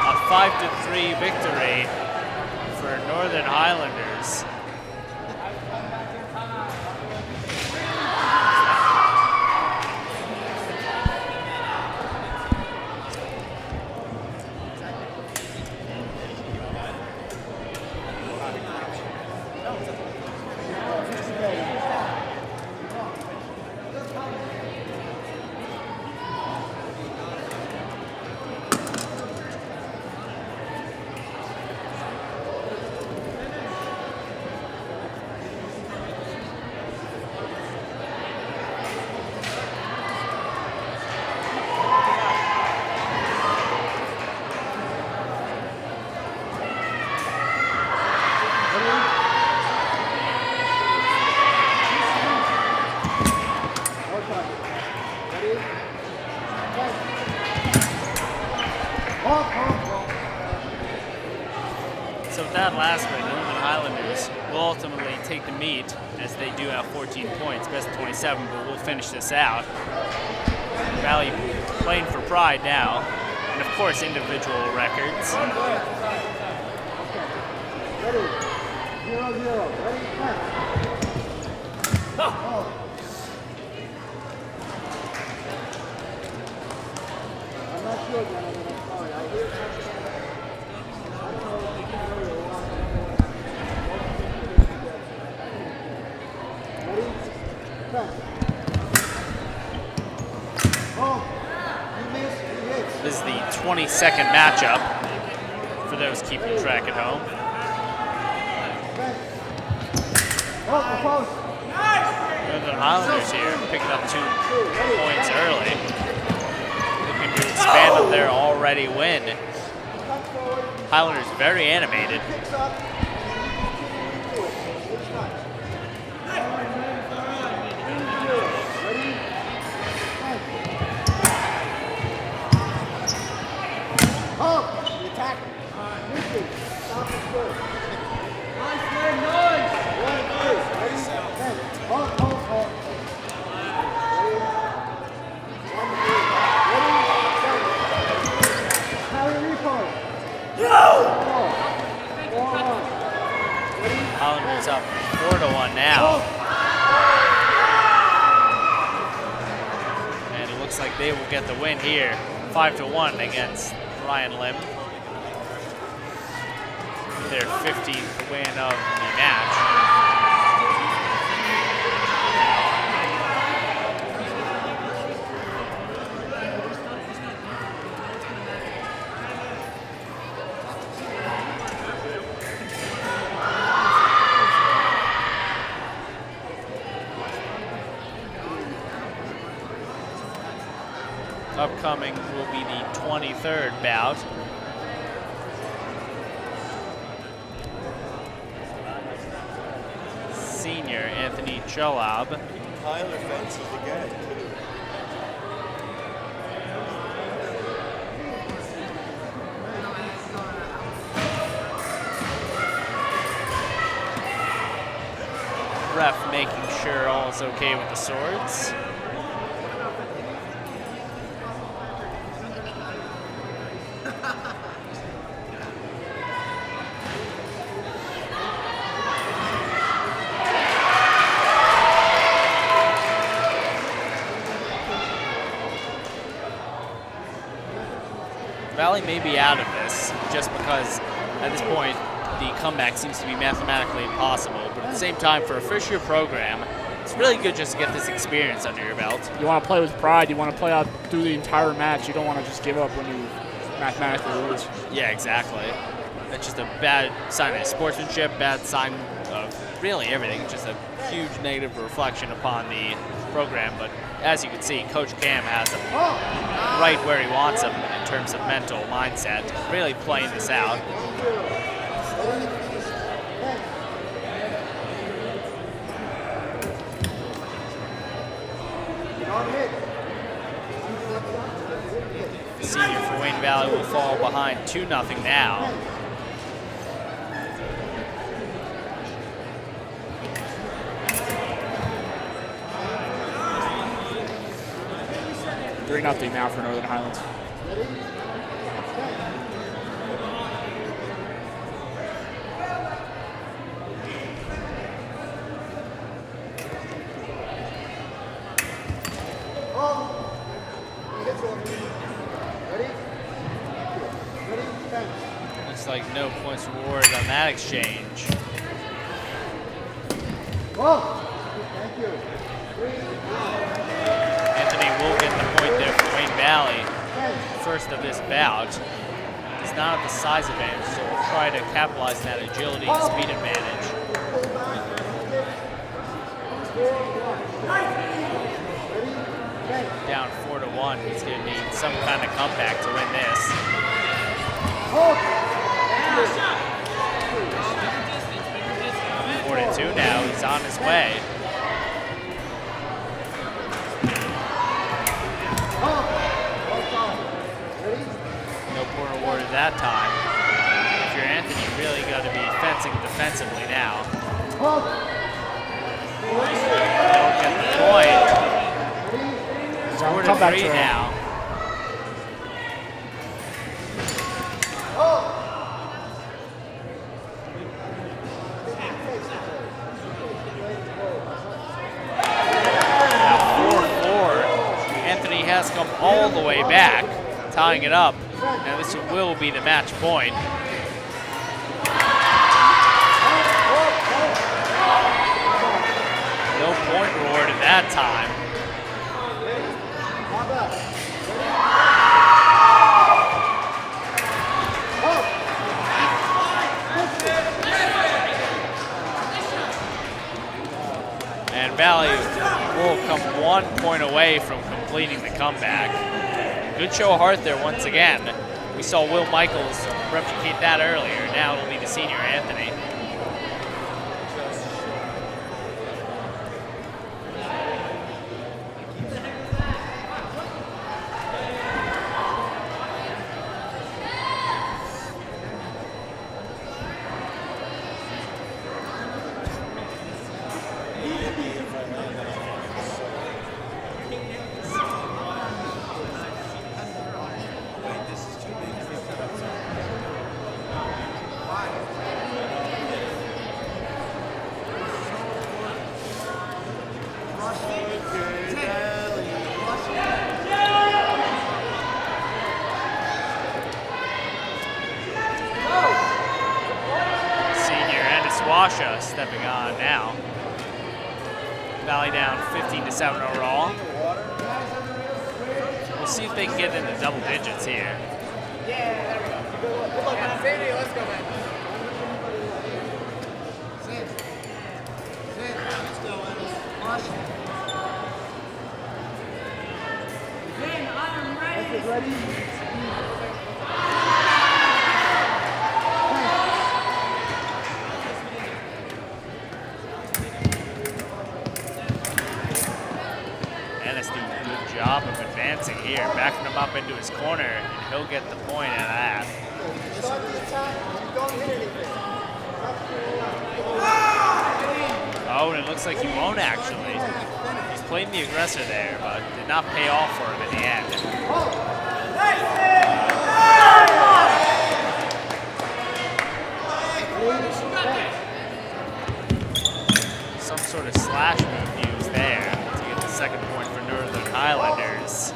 A 5-3 victory for Northern Highlanders. So with that last one, the Northern Highlanders will ultimately take the meet, as they do have 14 points, best of 27, but we'll finish this out. Valley playing for pride now, and of course individual records. Ready? 0-0. Ready? I'm not sure, gentlemen. I'm sorry. I hear I don't know if you can hear you. Ready? Cut. Oh, you missed. You hit. This is the 22nd matchup for those keeping track at home. The Highlanders here picking up 2 points early. Looking to expand on their already win. Highlanders very animated. Highlanders up 4-1 now. And it looks like they will get the win here. 5-1 against Ryan Lim. Their 15th win of the match. Upcoming will be the 23rd bout. Senior Anthony Chalab. Tyler fences again, too. Ref making sure all is okay with the swords. Valley may be out of this just because at this point the comeback seems to be mathematically impossible. But at the same time, for a first-year program, it's really good just to get this experience under your belt. You want to play with pride. You want to play out through the entire match. You don't want to just give up when you mathematically lose. Yeah, exactly. That's just a bad sign of sportsmanship, bad sign of really everything. It's just a huge negative reflection upon the program. But as you can see, Coach Cam has him right where he wants him in terms of mental mindset, really playing this out. Senior for Wayne Valley will fall behind 2-0 now. Three 3-0 now for Northern Highlands. Looks like no points rewarded on that exchange. Anthony will get the point there for Wayne Valley. First of this bout. He's not at the size advantage, so we'll try to capitalize on that agility and speed advantage. Down 4-1. He's going to need some kind of comeback to win this. 4-2 now. He's on his way. No point awarded that time. If you're Anthony, you really got to be fencing defensively now. They'll get the point. 4-3 now. Anthony has come all the way back, tying it up. Now this will be the match point. No point rewarded that time. come 1 point away from completing the comeback. Good show of heart there once again. We saw Will Michaels replicate that earlier. Now it'll be the senior Anthony. Stepping on now. Valley down 15-7 overall. We'll see if they can get into double digits here. Sandy, let's go, man. Job of advancing here, backing him up into his corner, and he'll get the point out of that. Oh, and it looks like he won't actually. He's playing the aggressor there, but did not pay off for him in the end. Some sort of slash move used there to get the second point for Northern Highlanders.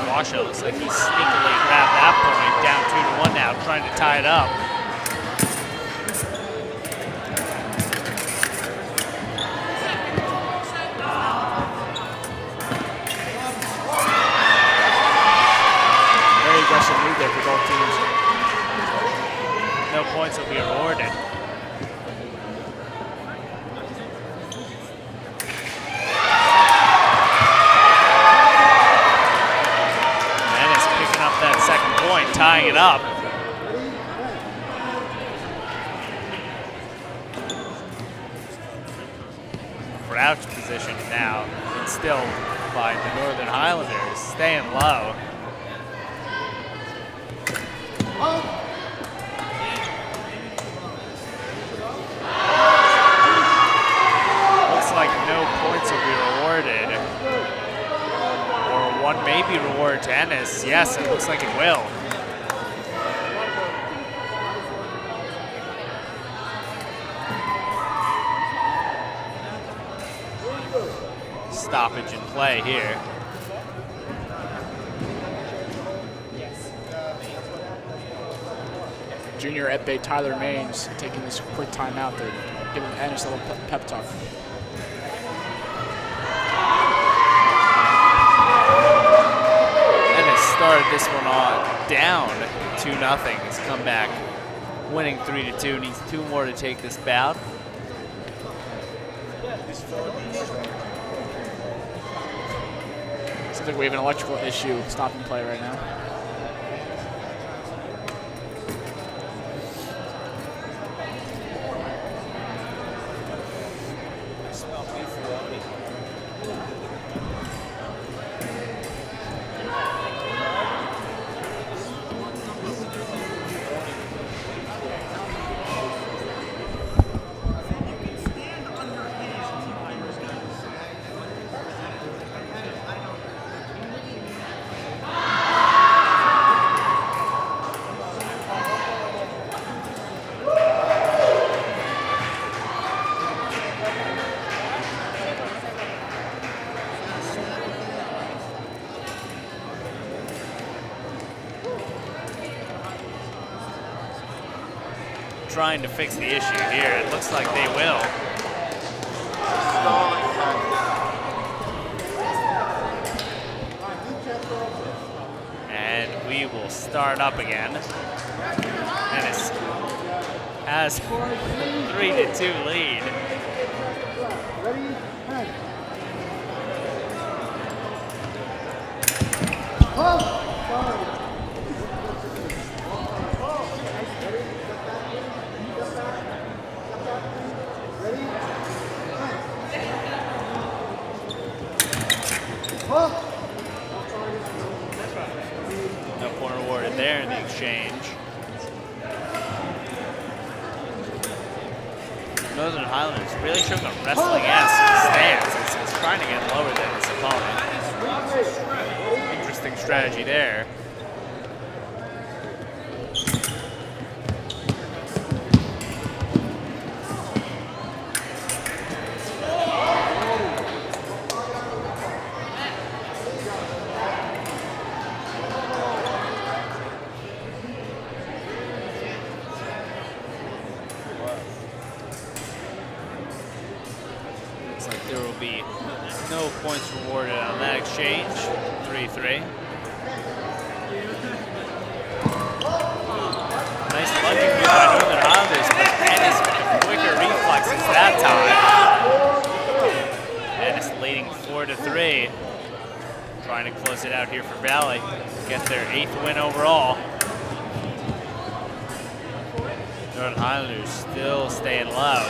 Washoe looks like he sneakily grabbed that point, down 2-1 now, trying to tie it up. Aggressive lead there for both teams. No points will be awarded. Ennis picking up that second point, tying it up. Crouch position now instilled by the Northern Highlanders, staying low. Looks like no points will be rewarded. Or one may be rewarded to Ennis. Yes, it looks like it will. Stoppage in play here. Junior at bay Tyler Maines taking this quick timeout to give Ennis a little pep talk. Ennis started this one on down 2-0. He's come back winning 3-2. Needs 2 more to take this bout. Seems like we have an electrical issue stopping play right now. Trying to fix the issue here. It looks like they will. will start up again. Ennis has 3-2 lead. Ready? Head. No point awarded there in the exchange. Northern Highlands really showing a wrestling-esque stance. It's trying to get lower than its opponent. Interesting strategy there. Looks like there will be no points rewarded on that exchange. 3-3. Nice lunging move by Northern Highlanders, but Ennis with the quicker reflexes that time. Ennis leading 4-3. Trying to close it out here for Valley. Get their 8th win overall. Northern Highlanders still staying low.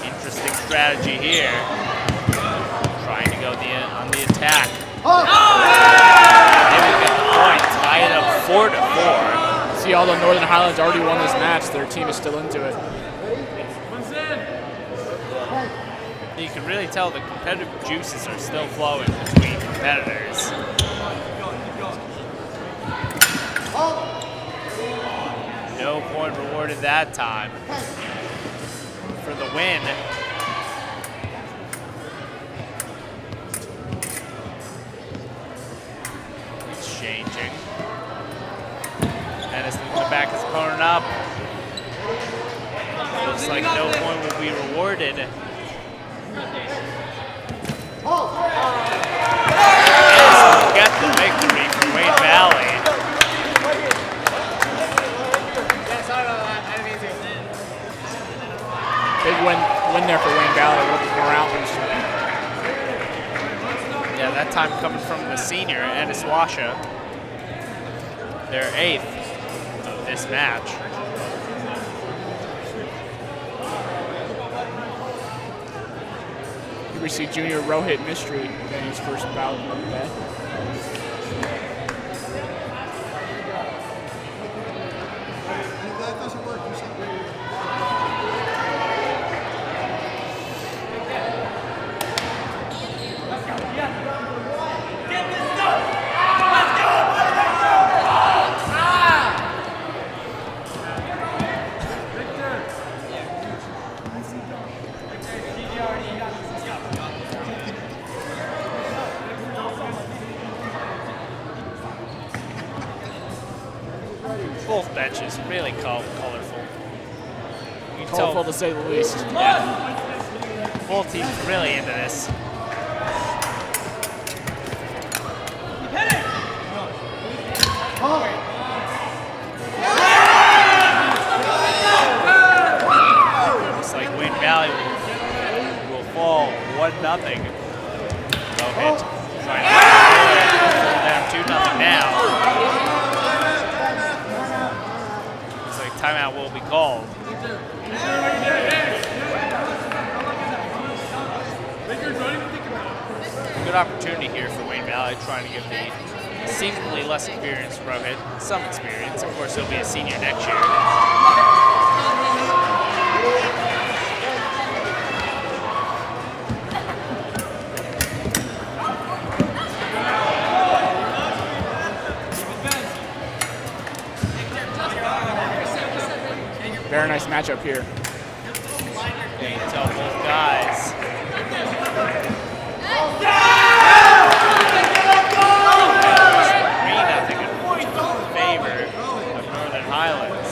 Interesting strategy here. Trying to go on the attack. They will get the point, tie it up 4-4. See, although Northern Highlands already won this match, their team is still into it. You can really tell the competitive juices are still flowing between competitors. No point rewarded that time for the win. Exchanging. Ennis looking to back his opponent up. Looks like no point will be rewarded. Ennis will get the victory for Wayne Valley. Big win there for Wayne Valley. A little bit more outreach. Yeah, that time coming from the senior, Ennis Washa. Their 8th of this match. Here we see junior Rohit Mystery in his first bout of the day. Both benches really colorful. You can Colorful tell to say the least. both teams really into this. Looks like Wayne Valley will fall 1-0. Rohit trying to pull down 2-0 now. Looks like timeout will be called. Good opportunity here for Wayne Valley, trying to give the seemingly less experienced Rohit some experience. Of course, he'll be a senior next year. Very nice matchup here. You can tell both guys. Nothing in favor of Northern Highlands.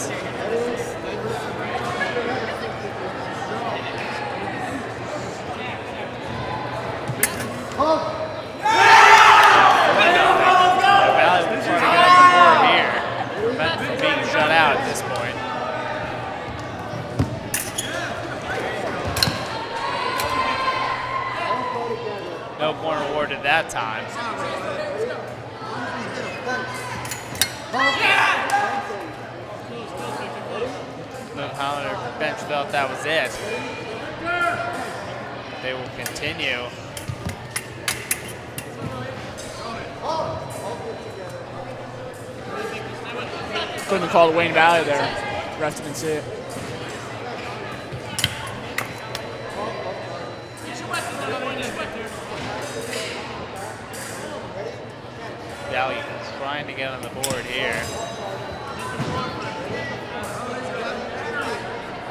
Valley will try to get up the board here. No point awarded that time. The Highlander bench felt that was it. They will continue. Couldn't call it Wayne Valley there. Ref didn't see it. Valley trying to get on the board here.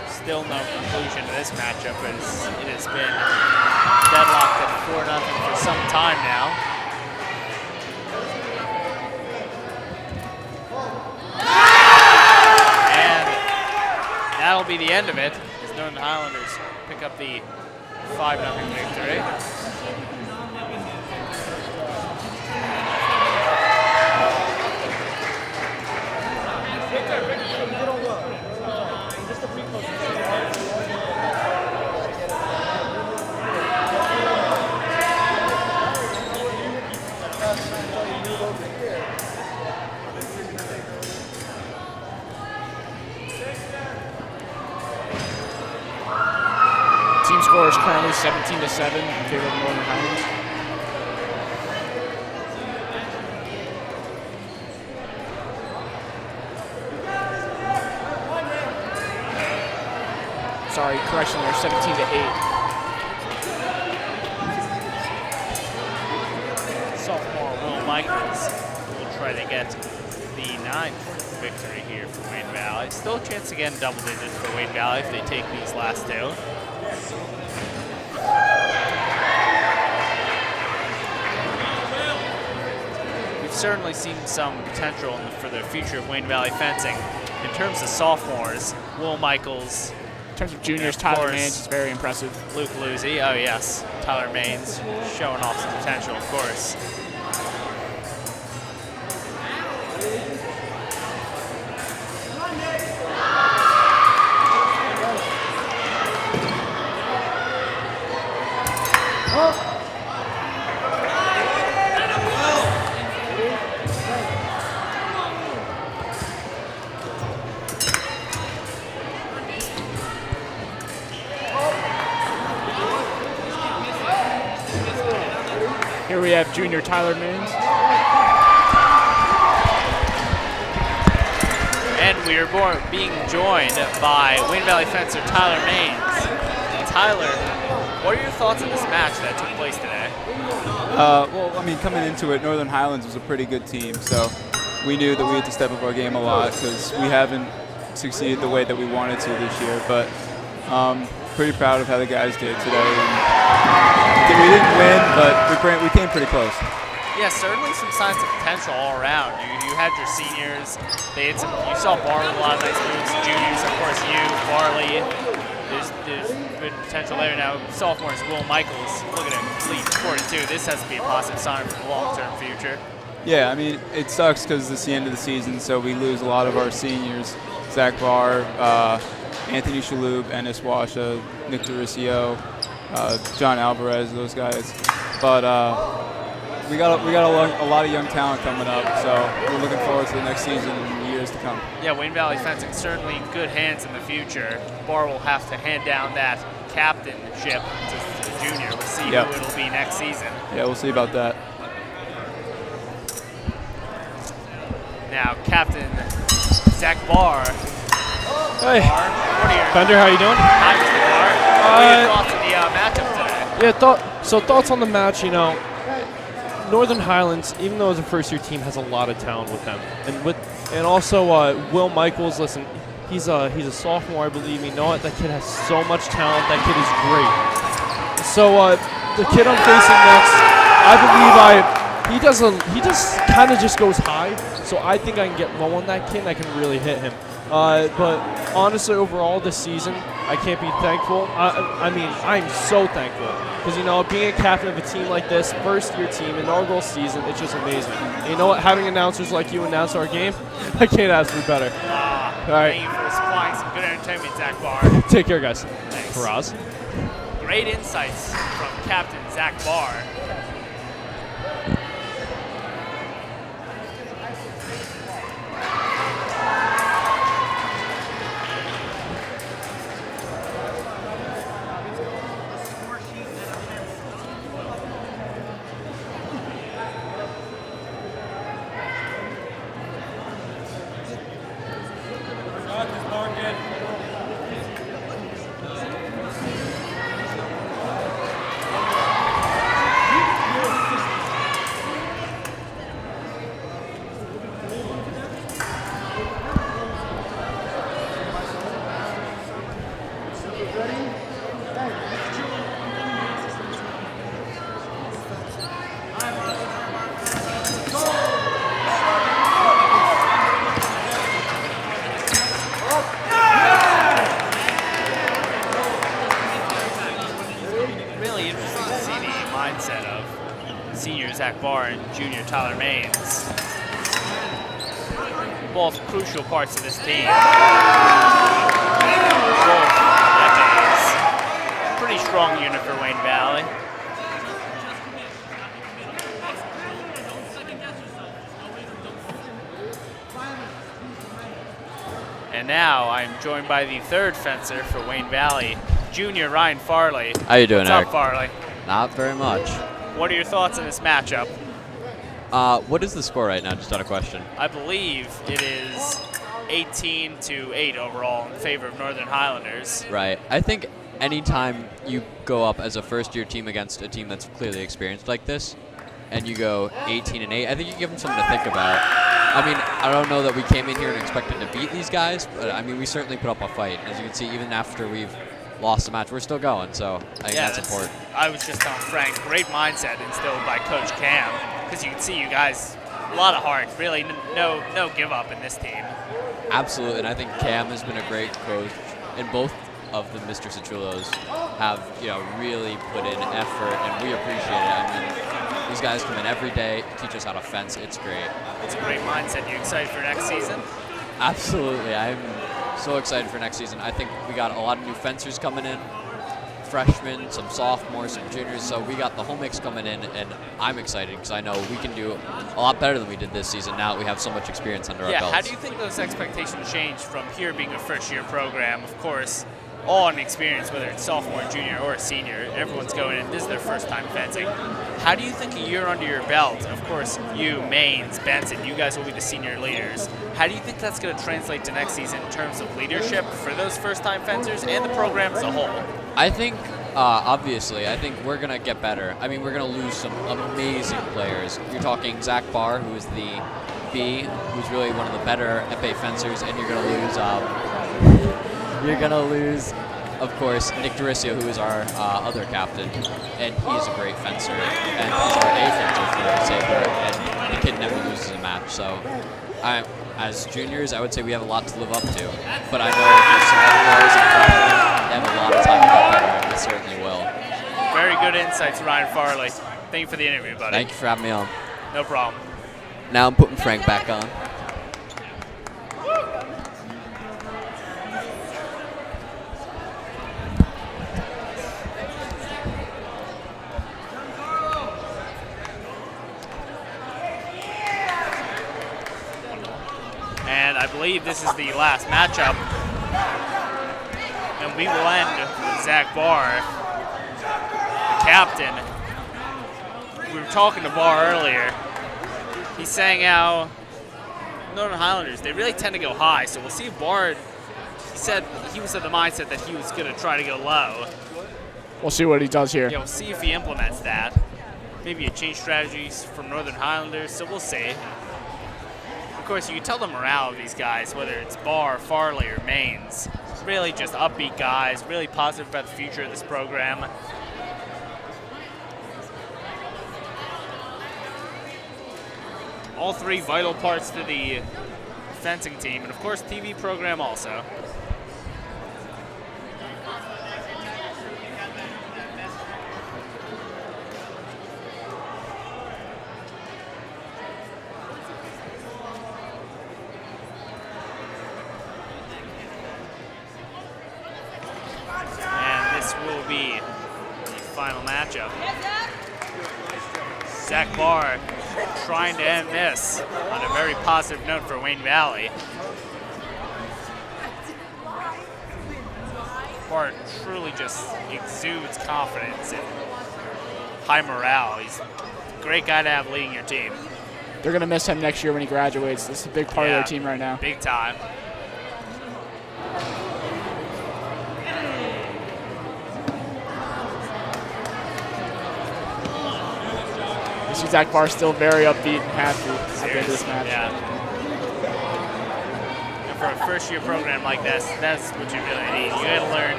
Still no conclusion to this matchup as it has been deadlocked at 4-0 for some time now. And that'll be the end of it as Northern Highlanders pick up the 5-0 victory. Team score is currently 17-7 in favor of Northern Highlands. Sorry, correction there, 17-8. Sophomore Will Michaels will try to get the 9th victory here for Wayne Valley. Still a chance to get in double digits for Wayne Valley if they take these last two. We've certainly seen some potential for the future of Wayne Valley fencing. In terms of sophomores, Will Michaels. In terms of juniors, Of Tyler course. Maines is very impressive. Luke Luzzi, oh yes, Tyler Maines showing off some potential, of course. Here we have junior Tyler Maines. And we are being joined by Wayne Valley fencer Tyler Maines. Tyler, what are your thoughts on this match that took place today? Well, I mean, coming into it, Northern Highlands was a pretty good team, so we knew that we had to step up our game a lot because we haven't succeeded the way that we wanted to this year. But pretty proud of how the guys did today. And we didn't win, but we came pretty close. Yeah, certainly some signs of potential all around. You had your seniors. They had some. You saw Barley a lot of nice moves. Juniors, of course, you, Barley. There's good potential there now. Sophomores, Will Michaels. Look at him, lead 42. This has to be a positive sign for the long-term future. Yeah, I mean, it sucks because it's the end of the season, so we lose a lot of our seniors. Zach Barr, Anthony Shaloub, Ennis Washa, Nick Doricio, John Alvarez, those guys. But we got a lot of young talent coming up, so we're looking forward to the next season and the years to come. Yeah, Wayne Valley fencing certainly in good hands in the future. Barr will have to hand down that captainship to the junior. We'll see Yep. who it'll be next season. Yeah, we'll see about that. Now, Captain Zach Barr. Hey, Barr, what are your Fender, how you doing? Hi, Mr. Barr. What are your thoughts on the matchup today? Yeah, thoughts on the match, you know, Northern Highlands, even though it's a first-year team, has a lot of talent with them. And also Will Michaels, listen, he's a sophomore, I believe. You know it, that kid has so much talent. That kid is great. So the kid I'm facing next, I believe he just kind of just goes high. So I think I can get low on that kid and I can really hit him. But honestly, overall this season, I can't be thankful. I mean, I'm so thankful. Because, you know, being a captain of a team like this, first-year team, inaugural season, it's just amazing. And you know what? Having announcers like you announce our game, I can't ask for better. All right. Thank you for supplying some good entertainment, Zach Barr. Take care, guys. Thanks. Faraz. Great insights from Captain Zach Barr. Really interesting to see the mindset of senior Zach Barr and junior Tyler Maines. Both crucial parts of this team. Both FAs. Pretty strong unit for Wayne Valley. And now I'm joined by the third fencer for Wayne Valley, junior Ryan Farley. How you doing, What's Eric? up, Farley? Not very much. What are your thoughts on this matchup? What is the score right now? Just out of question. I believe it is 18-8 overall in favor of Northern Highlanders. Right. I think anytime you go up as a first-year team against a team that's clearly experienced like this, and you go 18-8, I think you give them something to think about. I mean, I don't know that we came in here and expected to beat these guys, but I mean, we certainly put up a fight. As you can see, even after we've lost the match, we're still going, so I think that's important. I was just telling Frank, great mindset instilled by Coach Cam, because you can see you guys, a lot of heart, really no give up in this team. Absolutely, and I think Cam has been a great coach, and both of the Mr. Citrullos have, really put in effort, and we appreciate it. I mean, these guys come in every day, teach us how to fence. It's great. It's a great mindset. You excited for next season? Absolutely. I'm so excited for next season. I think we got a lot of new fencers coming in, freshmen, some sophomores, some juniors. So we got the whole mix coming in, and I'm excited because I know we can do a lot better than we did this season now that we have so much experience under our belts. Yeah, how do you think those expectations change from here being a first-year program? Of course, all in experience, whether it's sophomore, junior, or senior, everyone's going in. This is their first time fencing. How do you think a year under your belt, of course, you, Maines, Benson, you guys will be the senior leaders. How do you think that's going to translate to next season in terms of leadership for those first-time fencers and the program as a whole? I think, obviously, I think we're going to get better. I mean, we're going to lose some amazing players. You're talking Zach Barr, who is the B, who's really one of the better FA fencers, and you're going to lose... of course, Nick Dorisio, who is our other captain, and he's a great fencer, and he's our A fencer for Sabre, and the kid never loses a match. So, as juniors, I would say we have a lot to live up to, but I know there's some players and freshmen, they have a lot of time to get better, and they certainly will. Very good insights, Ryan Farley. Thank you for the interview, buddy. Thank you for having me on. No problem. Now I'm putting Frank back on. And I believe this is the last matchup. And we will end with Zach Barr, the captain. We were talking to Barr earlier. He's saying how Northern Highlanders, they really tend to go high. So we'll see if Barr, he was of the mindset that he was going to try to go low. We'll see what he does here. Yeah, we'll see if he implements that. Maybe a change strategies from Northern Highlanders, so we'll see. Of course, you can tell the morale of these guys, whether it's Barr, Farley, or Maines. Really just upbeat guys, really positive about the future of this program. All three vital parts to the fencing team, and of course, TV program also. Will be final matchup. Zach Barr trying to end this on a very positive note for Wayne Valley. Barr truly just exudes confidence and high morale. He's a great guy to have leading your team. They're going to miss him next year when he graduates. This is a big part of their team right now. Big time. You see Zach Barr still very upbeat and happy at the end of this match. Yeah. And for a first-year program like this, that's what you really need. You got to learn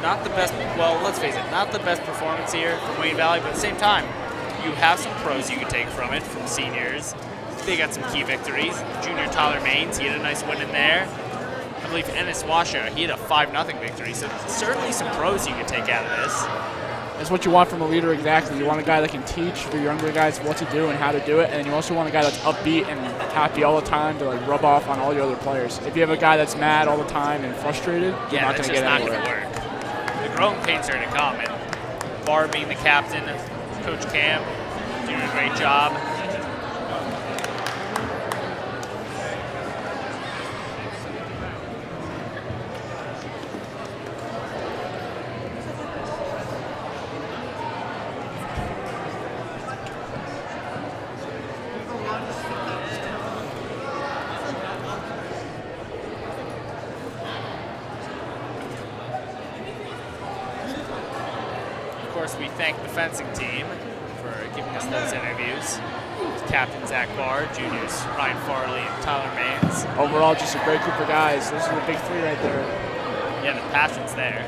not the best, well, let's face it, not the best performance here from Wayne Valley, but at the same time, you have some pros you can take from it, from seniors. They got some key victories. Junior Tyler Maines, he had a nice win in there. I believe Ennis Washoe, he had a 5-0 victory. So certainly some pros you can take out of this. That's what you want from a leader exactly. You want a guy that can teach the younger guys what to do and how to do it, and you also want a guy that's upbeat and happy all the time to like rub off on all your other players. If you have a guy that's mad all the time and frustrated, you're not going to get anywhere. Not going to work. The growing pains are to come, and Barr being the captain, Coach Cam doing a great job. Of course, we thank the fencing team for giving us those interviews. Captain Zach Barr, juniors Ryan Farley and Tyler Maines. Overall, just a great group of guys. Those are the big three right there. Yeah, the passion's there.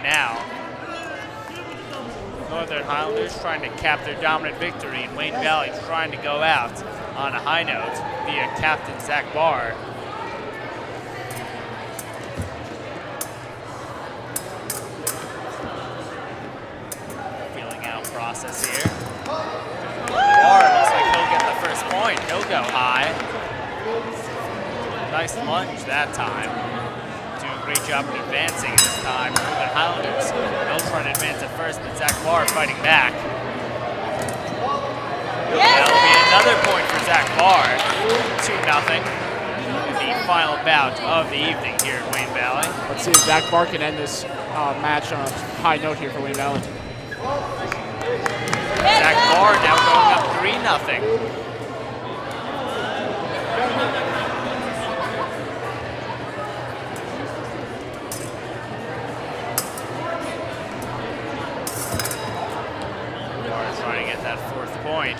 Now, Northern Highlanders trying to cap their dominant victory, and Wayne Valley trying to go out on a high note via Captain Zach Barr. Feeling out process here. Barr looks like he'll get the first point. He'll go high. Nice lunge that time. Great job in advancing this time. Northern Highlanders, they'll try to advance at first, but Zach Barr fighting back. That'll be another point for Zach Barr. 2-0. The final bout of the evening here at Wayne Valley. Let's see if Zach Barr can end this match on a high note here for Wayne Valley. Zach Barr now going up 3-0. Point.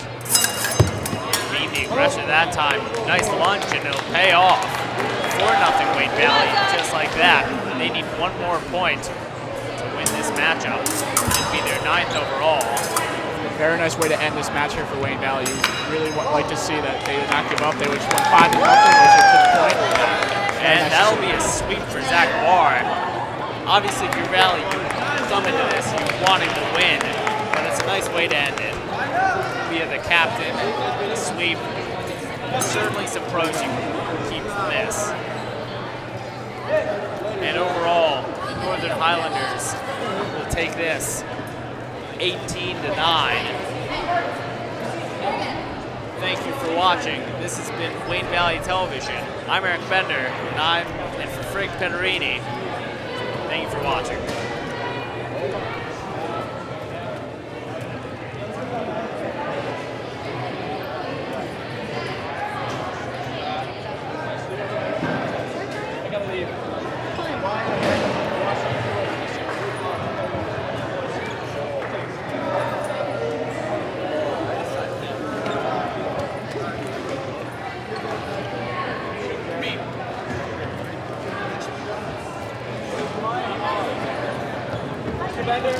Beat the aggressor that time. Nice lunge, and it'll pay off. 4-0 Wayne Valley, just like that. They need one more point to win this matchup. It'd be their 9th overall. Very nice way to end this match here for Wayne Valley. You really like to see that they did not give up. They just won 5-0. And that'll be a sweep for Zach Barr. Obviously, if you're Valley, you come into this, you wanting to win, but it's a nice way to end it. Via the captain, the sweep. Certainly some pros you can keep from this. And overall, the Northern Highlanders will take this 18-9. Thank you for watching. This has been Wayne Valley Television. I'm Eric Bender, and for Frank Pederini. Thank you for watching. Bender?